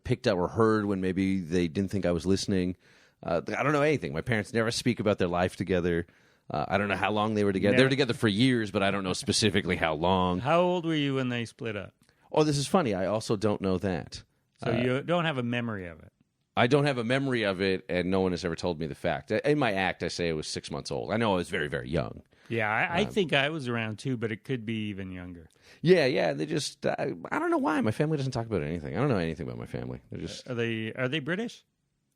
picked up or heard when maybe they didn't think I was listening. I don't know anything. My parents never speak about their life together. I don't know how long they were together. They were together for years, but I don't know specifically how long. How old were you when they split up? Oh, this is funny. I also don't know that. So you don't have a memory of it. I don't have a memory of it, and no one has ever told me the fact. In my act, I say I was 6 months old. I know I was very, very young. Yeah, I think I was around too, but it could be even younger. Yeah. They just I don't know why my family doesn't talk about anything. I don't know anything about my family. They're just Are they British?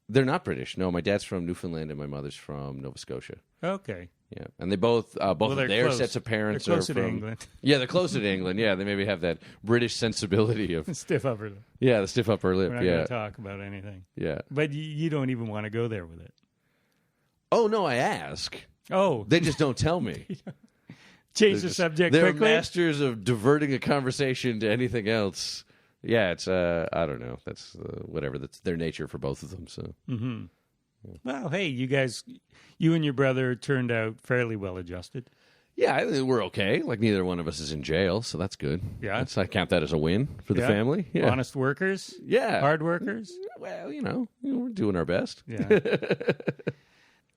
They're not British. No, my dad's from Newfoundland and my mother's from Nova Scotia. Okay. Yeah, and they both of their close. sets of parents They're closer are from to England. Yeah, they're closer to England. Yeah, they maybe have that British sensibility of Stiff upper lip. yeah, the stiff upper lip. We're not Yeah, going to talk about anything. yeah. But you don't even want to go there with it. Oh no, I ask. Oh. They just don't tell me. Change the subject They're quickly. masters of diverting a conversation to anything else. Yeah, it's I don't know. That's whatever. That's their nature for both of them. So. Mm-hmm. Well, hey, you and your brother turned out fairly well adjusted. Yeah, I think we're okay. Like neither one of us is in jail, so that's good. Yeah. I count that as a win for the family. Yeah. Honest workers. Yeah. Hard workers. Well, we're doing our best. Yeah.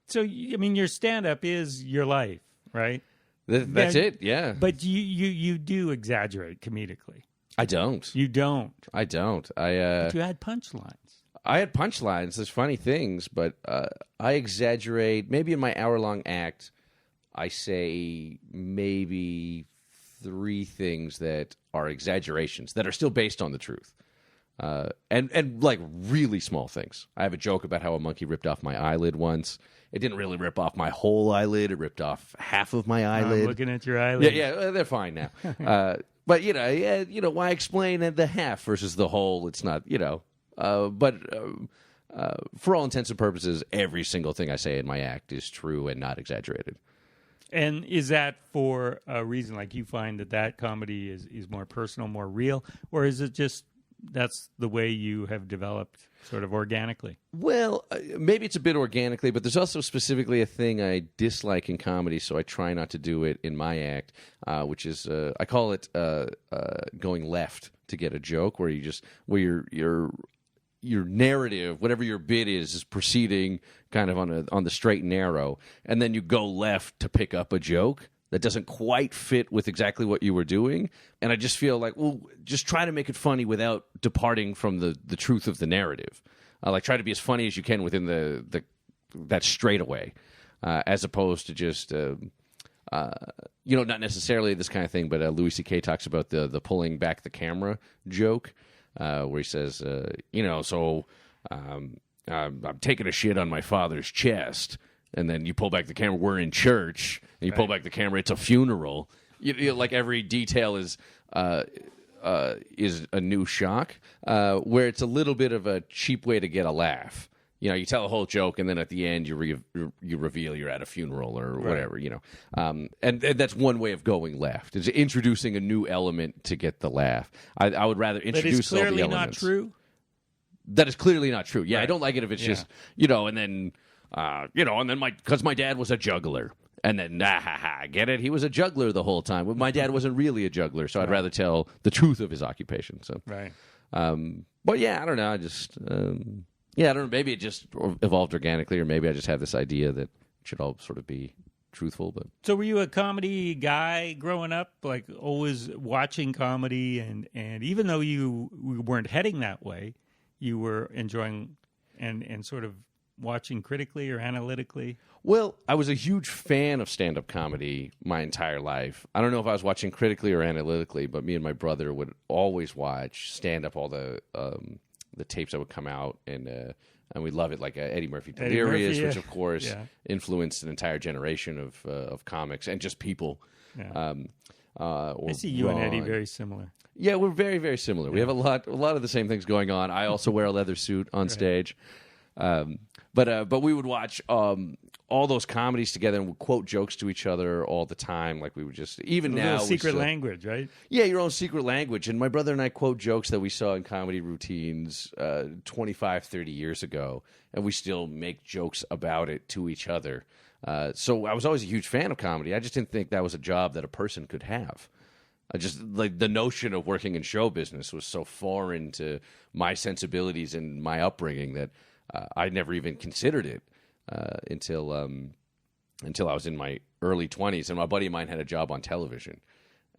So, I mean, your stand-up is your life, right? That's it, yeah. But you do exaggerate comedically. I don't. You don't. I don't. But you had punchlines. I had punchlines. There's funny things, but I exaggerate. Maybe in my hour-long act, I say maybe 3 things that are exaggerations that are still based on the truth. And like really small things. I have a joke about how a monkey ripped off my eyelid once. It didn't really rip off my whole eyelid. It ripped off half of my eyelid. I'm looking at your eyelid. Yeah, they're fine now. But why explain the half versus the whole? It's not, But for all intents and purposes, every single thing I say in my act is true and not exaggerated. And is that for a reason, like you find that comedy is more personal, more real, or is it just that's the way you have developed sort of organically? Well, maybe it's a bit organically, but there's also specifically a thing I dislike in comedy, so I try not to do it in my act, which is I call it going left to get a joke, where your narrative, whatever your bit is proceeding kind of on the straight and narrow, and then you go left to pick up a joke that doesn't quite fit with exactly what you were doing. And I just feel like, well, just try to make it funny without departing from the truth of the narrative. Like try to be as funny as you can within that straightaway, as opposed to just not necessarily this kind of thing. But Louis C.K. talks about the pulling back the camera joke, where he says, I'm taking a shit on my father's chest. And then you pull back the camera, we're in church, and you pull back the camera, it's a funeral. Like every detail is a new shock, where it's a little bit of a cheap way to get a laugh. You tell a whole joke, and then at the end you reveal you're at a funeral or whatever. And that's one way of going left, is introducing a new element to get the laugh. I would rather introduce all the elements. That is clearly not true? That is clearly not true. Yeah, right. I don't like it if it's just, and then... and then because my dad was a juggler, and then get it? He was a juggler the whole time. But my dad wasn't really a juggler, so I'd rather tell the truth of his occupation. So, right. But yeah, I don't know. I just, I don't know. Maybe it just evolved organically, or maybe I just have this idea that it should all sort of be truthful. But so, were you a comedy guy growing up, like always watching comedy, and even though you weren't heading that way, you were enjoying and sort of watching critically or analytically? Well, I was a huge fan of stand-up comedy my entire life. I don't know if I was watching critically or analytically, but me and my brother would always watch stand-up, all the tapes that would come out, and we love it, like Eddie Murphy Delirious, which of course influenced an entire generation of comics and just people. Yeah. I see you and Eddie very similar. Yeah, we're very, very similar. We have a lot of the same things going on. I also wear a leather suit on stage. But we would watch all those comedies together and would quote jokes to each other all the time. Like we would just now secret language, right? Yeah, your own secret language. And my brother and I quote jokes that we saw in comedy routines 25, 30 years ago, and we still make jokes about it to each other. So I was always a huge fan of comedy. I just didn't think that was a job that a person could have. I just like the notion of working in show business was so foreign to my sensibilities and my upbringing that I never even considered it until I was in my early 20s, and my buddy of mine had a job on television,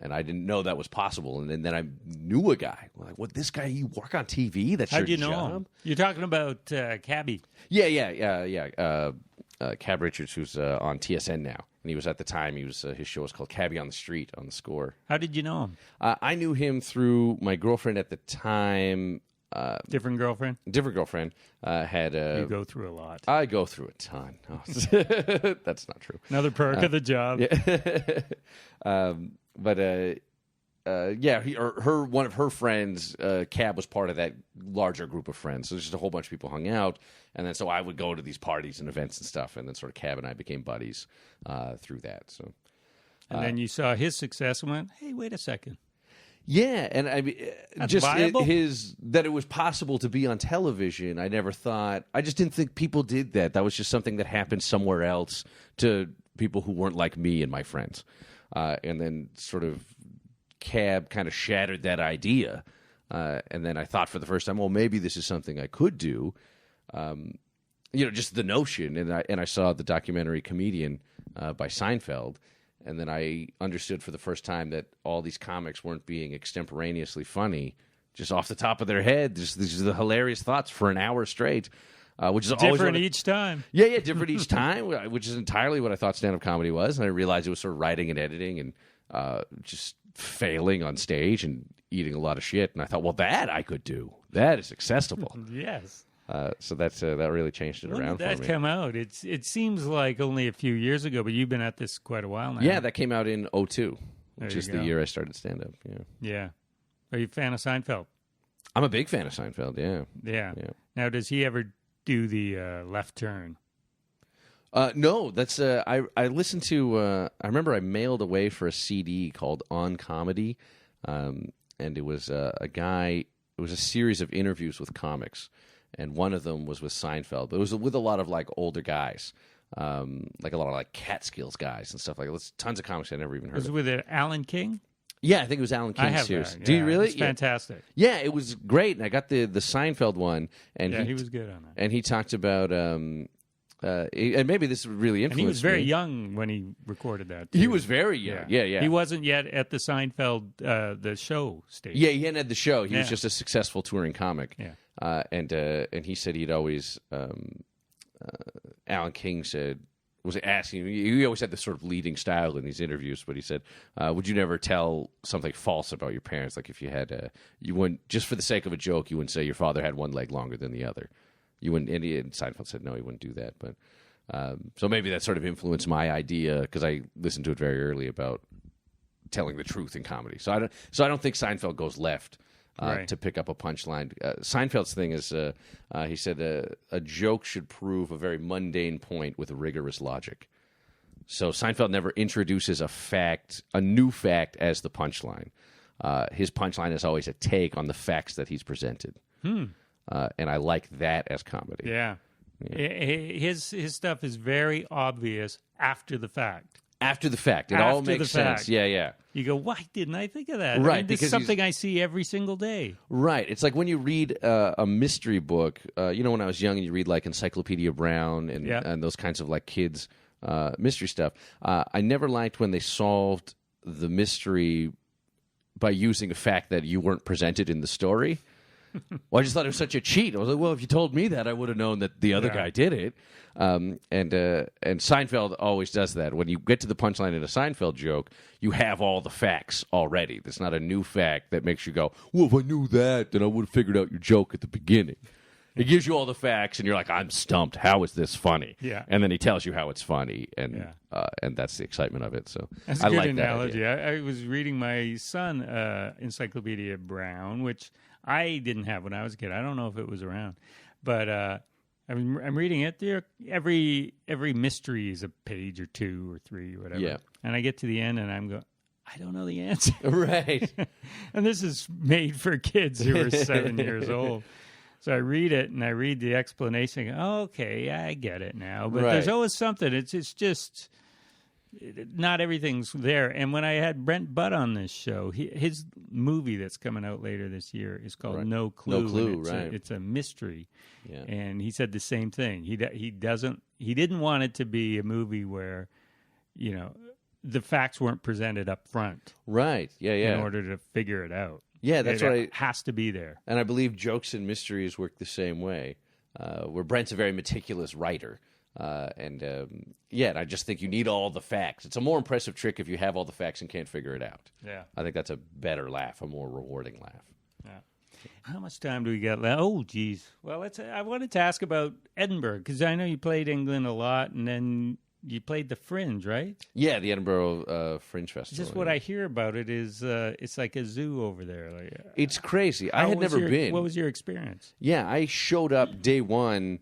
and I didn't know that was possible. And then I knew a guy. Like, what? This guy? You work on TV? That's How'd your you know job? him? You're talking about Cabby. Yeah. Cab Richards, who's on TSN now. And he was at the time, his show was called Cabby on the Street on the Score. How did you know him? I knew him through my girlfriend at the time. Different girlfriend? Different girlfriend. Had You go through a lot. I go through a ton. Oh, that's not true. Another perk of the job. Yeah. One of her friends, Cab, was part of that larger group of friends. So just a whole bunch of people hung out, and then so I would go to these parties and events and stuff, and then sort of Cab and I became buddies through that. So, and then you saw his success and went, "Hey, wait a second." Yeah, and I mean, just viable? that it was possible to be on television. I never thought. I just didn't think people did that. That was just something that happened somewhere else to people who weren't like me and my friends. And then sort of Cab kind of shattered that idea. And then I thought for the first time, well, maybe this is something I could do. Just the notion. And I saw the documentary Comedian by Seinfeld. And then I understood for the first time that all these comics weren't being extemporaneously funny, just off the top of their head. These are the hilarious thoughts for an hour straight, which is different always each time. Yeah, different each time, which is entirely what I thought stand-up comedy was. And I realized it was sort of writing and editing and just failing on stage and eating a lot of shit. And I thought, well, that I could do. That is accessible. Yes. So that really changed it around for me. When did that come out? It seems like only a few years ago, but you've been at this quite a while now. Yeah, that came out in 2002, which There is you the go. year I started stand-up. Yeah. Yeah. Are you a fan of Seinfeld? I'm a big fan of Seinfeld, yeah. Yeah. Yeah. Now, does he ever do the left turn? No, that's I listened to. I remember I mailed away for a CD called On Comedy, and it was a guy. It was a series of interviews with comics, and one of them was with Seinfeld. But it was with a lot of like older guys, like a lot of like Catskills guys and stuff like that. Tons of comics I never even heard Was it of. with Alan King? Yeah, I think it was Alan I King's have series. that. Do you yeah. really? It's fantastic. Yeah, it was great. And I got the Seinfeld one, and Yeah, he was good on that. and he talked about. And maybe this really influenced And he was very me. young when he recorded that. He too. was very young. Yeah. He wasn't yet at the Seinfeld, the show stage. Yeah, he hadn't had the show. He was Yeah. just a successful touring comic. Yeah. And he said he'd always Alan King was asking. He always had this sort of leading style in these interviews, but he said, "Would you never tell something false about your parents? Like if you had, you wouldn't just for the sake of a joke, you wouldn't say your father had one leg longer than the other. You wouldn't." And Seinfeld said no, he wouldn't do that. But so maybe that sort of influenced my idea because I listened to it very early about telling the truth in comedy. So I don't think Seinfeld goes left. Right. To pick up a punchline. Seinfeld's thing is, he said, a joke should prove a very mundane point with rigorous logic. So Seinfeld never introduces a new fact as the punchline. His punchline is always a take on the facts that he's presented. And I like that as comedy. Yeah. His stuff is very obvious after the fact. After the fact. It After all the makes sense. fact. Yeah. You go, why didn't I think of that? Right, This because is something I see every single day. Right. It's like when you read a mystery book, when I was young and you read like Encyclopedia Brown and those kinds of like kids mystery stuff. I never liked when they solved the mystery by using a fact that you weren't presented in the story. Well, I just thought it was such a cheat. I was like, well, if you told me that, I would have known that the other guy did it. And Seinfeld always does that. When you get to the punchline in a Seinfeld joke, you have all the facts already. There's not a new fact that makes you go, well, if I knew that, then I would have figured out your joke at the beginning. It gives you all the facts, and you're like, I'm stumped. How is this funny? Yeah. And then he tells you how it's funny, and that's the excitement of it. So That's I a good like analogy. that idea. I was reading my son Encyclopedia Brown, which I didn't have when I was a kid. I don't know if it was around, but I'm reading it. There, every mystery is a page or two or three or whatever. Yeah. And I get to the end, and I'm going, I don't know the answer. Right. And this is made for kids who are 7 years old. So I read it, and I read the explanation. And go, oh, okay, I get it now. But there's always something. It's just not everything's there. And when I had Brent Butt on this show, his movie that's coming out later this year is called No Clue. No Clue, and right. It's a mystery. Yeah. And he said the same thing. He didn't want it to be a movie where, the facts weren't presented up front. Right. Yeah. In order to figure it out. Yeah, that's It has to be there. And I believe jokes and mysteries work the same way, where Brent's a very meticulous writer. And I just think you need all the facts. It's a more impressive trick if you have all the facts and can't figure it out. Yeah. I think that's a better laugh, a more rewarding laugh. Yeah. How much time do we got left? Oh, geez. Well, I wanted to ask about Edinburgh, because I know you played England a lot, and then you played the Fringe, right? Yeah, the Edinburgh Fringe Festival. Just what I hear about it is it's like a zoo over there. Like, it's crazy. I had never been. What was your experience? Yeah, I showed up day one.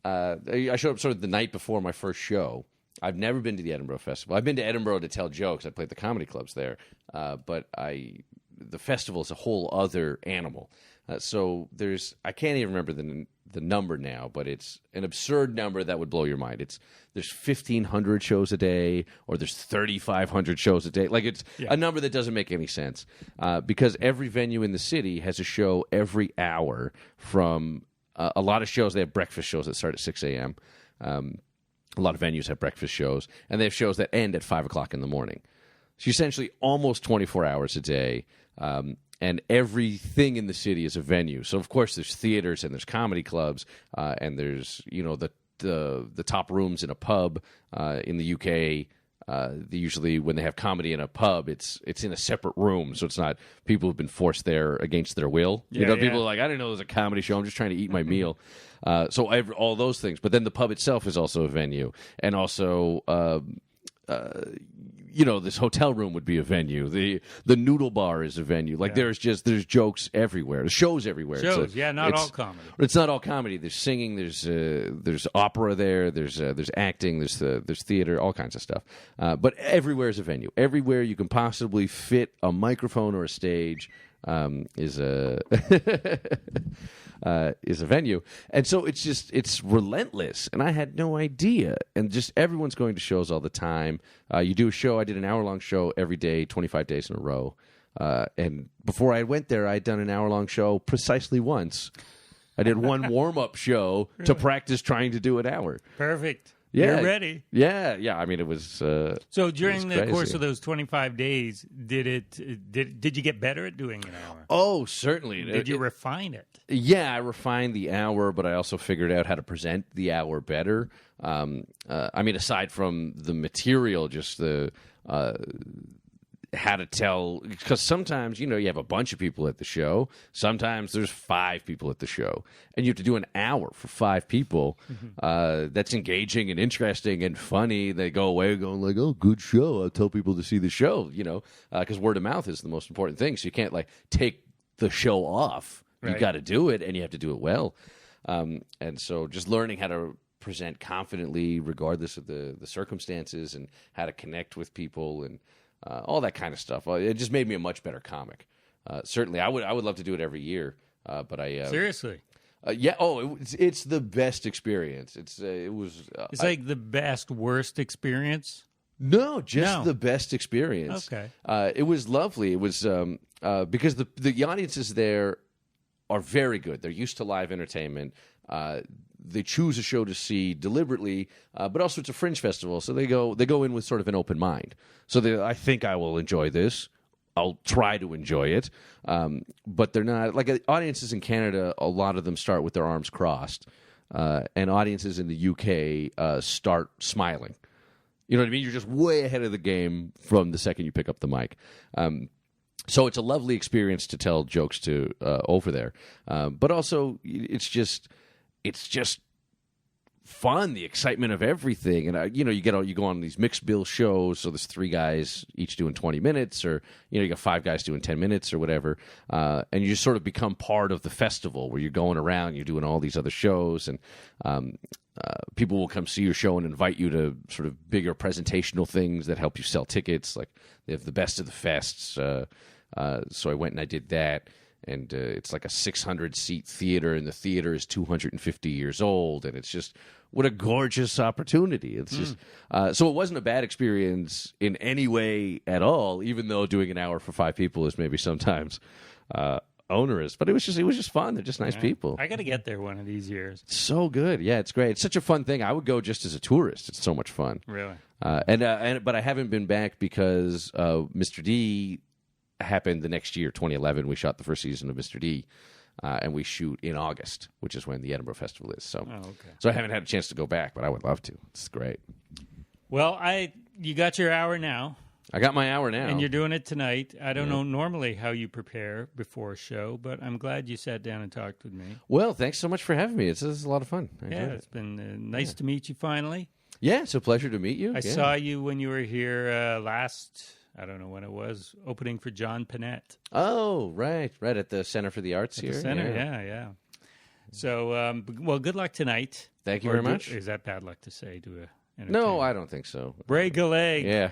I showed up sort of the night before my first show. I've never been to the Edinburgh Festival. I've been to Edinburgh to tell jokes. I played the comedy clubs there. But the festival is a whole other animal. So I can't even remember the number now, but it's an absurd number that would blow your mind. There's 1,500 shows a day, or there's 3,500 shows a day. Like, it's a number that doesn't make any sense, because every venue in the city has a show every hour. From a lot of shows, they have breakfast shows that start at 6 a.m. A lot of venues have breakfast shows, and they have shows that end at 5 o'clock in the morning. So essentially almost 24 hours a day. And everything in the city is a venue. So, of course, there's theaters and there's comedy clubs, and there's, the top rooms in a pub. In the UK, usually when they have comedy in a pub, it's in a separate room, so it's not people who've been forced there against their will. People are like, I didn't know there was a comedy show. I'm just trying to eat my meal. So all those things. But then the pub itself is also a venue, and also this hotel room would be a venue. The noodle bar is a venue. Like, there's jokes everywhere. There's shows everywhere. Shows, not all comedy. It's not all comedy. There's singing. There's opera there. There's acting. There's theater. All kinds of stuff. But everywhere is a venue. Everywhere you can possibly fit a microphone or a stage is a venue. And so it's relentless, and I had no idea. And just everyone's going to shows all the time. You do a show. I did an hour-long show every day, 25 days in a row. And before I went there, I'd done an hour-long show precisely once. I did one warm-up show to practice trying to do an hour. Perfect. Yeah. You're ready. Yeah. I mean, it was. So during the course of those 25 days, did you get better at doing an hour? Oh, certainly. Did you refine it? Yeah, I refined the hour, but I also figured out how to present the hour better. I mean, aside from the material, just the how to tell, because sometimes, you have a bunch of people at the show. Sometimes there's 5 people at the show, and you have to do an hour for 5 people. That's engaging and interesting and funny. They go away going like, oh, good show. I'll tell people to see the show, because word of mouth is the most important thing. So you can't take the show off. Right. You got to do it, and you have to do it well. And so just learning how to present confidently regardless of the circumstances, and how to connect with people, and all that kind of stuff. It just made me a much better comic. Certainly, I would love to do it every year. But I seriously, yeah. Oh, it's the best experience. It's like the best worst experience. No, just the best experience. Okay, it was lovely. It was because the audiences there are very good. They're used to live entertainment. They choose a show to see deliberately, but also it's a fringe festival, so they go in with sort of an open mind. So I think I will enjoy this. I'll try to enjoy it, but they're not like audiences in Canada. A lot of them start with their arms crossed, and audiences in the UK start smiling. You know what I mean? You're just way ahead of the game from the second you pick up the mic. So it's a lovely experience to tell jokes to over there, but also it's just fun, the excitement of everything. And you go on these mixed bill shows, so there's 3 guys each doing 20 minutes, or you got 5 guys doing 10 minutes or whatever, and you just sort of become part of the festival where you're going around, you're doing all these other shows, and people will come see your show and invite you to sort of bigger presentational things that help you sell tickets. Like they have the best of the fests, so I went and I did that. And it's like a 600-seat theater, and the theater is 250 years old, and it's just what a gorgeous opportunity. It's just so it wasn't a bad experience in any way at all, even though doing an hour for 5 people is maybe sometimes onerous. But it was just fun. They're just nice people. I got to get there one of these years. So good, yeah, it's great. It's such a fun thing. I would go just as a tourist. It's so much fun. Really, but I haven't been back because Mr. D happened the next year, 2011. We shot the first season of Mr. D, and we shoot in August, which is when the Edinburgh Festival is. So, okay. So I haven't had a chance to go back, but I would love to. It's great. Well, you got your hour now. I got my hour now. And you're doing it tonight. I don't know normally how you prepare before a show, but I'm glad you sat down and talked with me. Well, thanks so much for having me. This is a lot of fun. It's been nice to meet you finally. Yeah, it's a pleasure to meet you. I saw you when you were here last, I don't know when it was, opening for John Panette. Oh, right at the Center for the Arts at here. The Center, yeah. So, well, good luck tonight. Thank you very much. Is that bad luck to say to a... No, I don't think so. Break a leg. Yeah.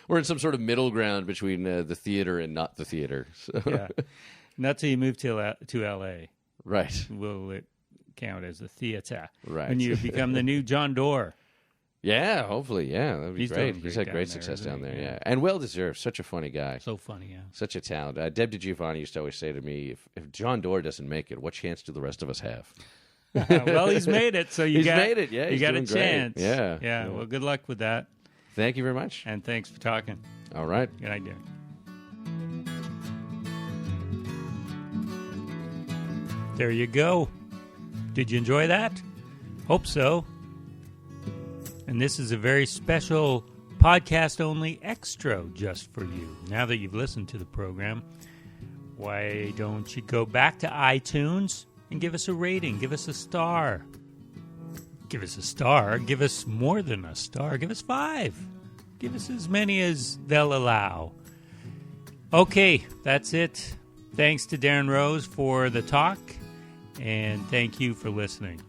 We're in some sort of middle ground between the theater and not the theater. So. Yeah. Not till you move to L.A. Right. Will it count as a theater. Right. When you become the new John Doerr. Yeah, hopefully. Yeah, that would be great. He's had great there, success down there, yeah. And well-deserved. Such a funny guy. So funny, yeah. Such a talent. Deb DiGiovanni used to always say to me, if John Doerr doesn't make it, what chance do the rest of us have? Well, he's made it, so you got made it. Yeah, you got a chance. Yeah. Well, good luck with that. Thank you very much. And thanks for talking. All right. Good night, dear. There you go. Did you enjoy that? Hope so. And this is a very special podcast-only extra just for you. Now that you've listened to the program, why don't you go back to iTunes and give us a rating. Give us a star. Give us a star. Give us more than a star. Give us 5. Give us as many as they'll allow. Okay, that's it. Thanks to Darrin Rose for the talk, and thank you for listening.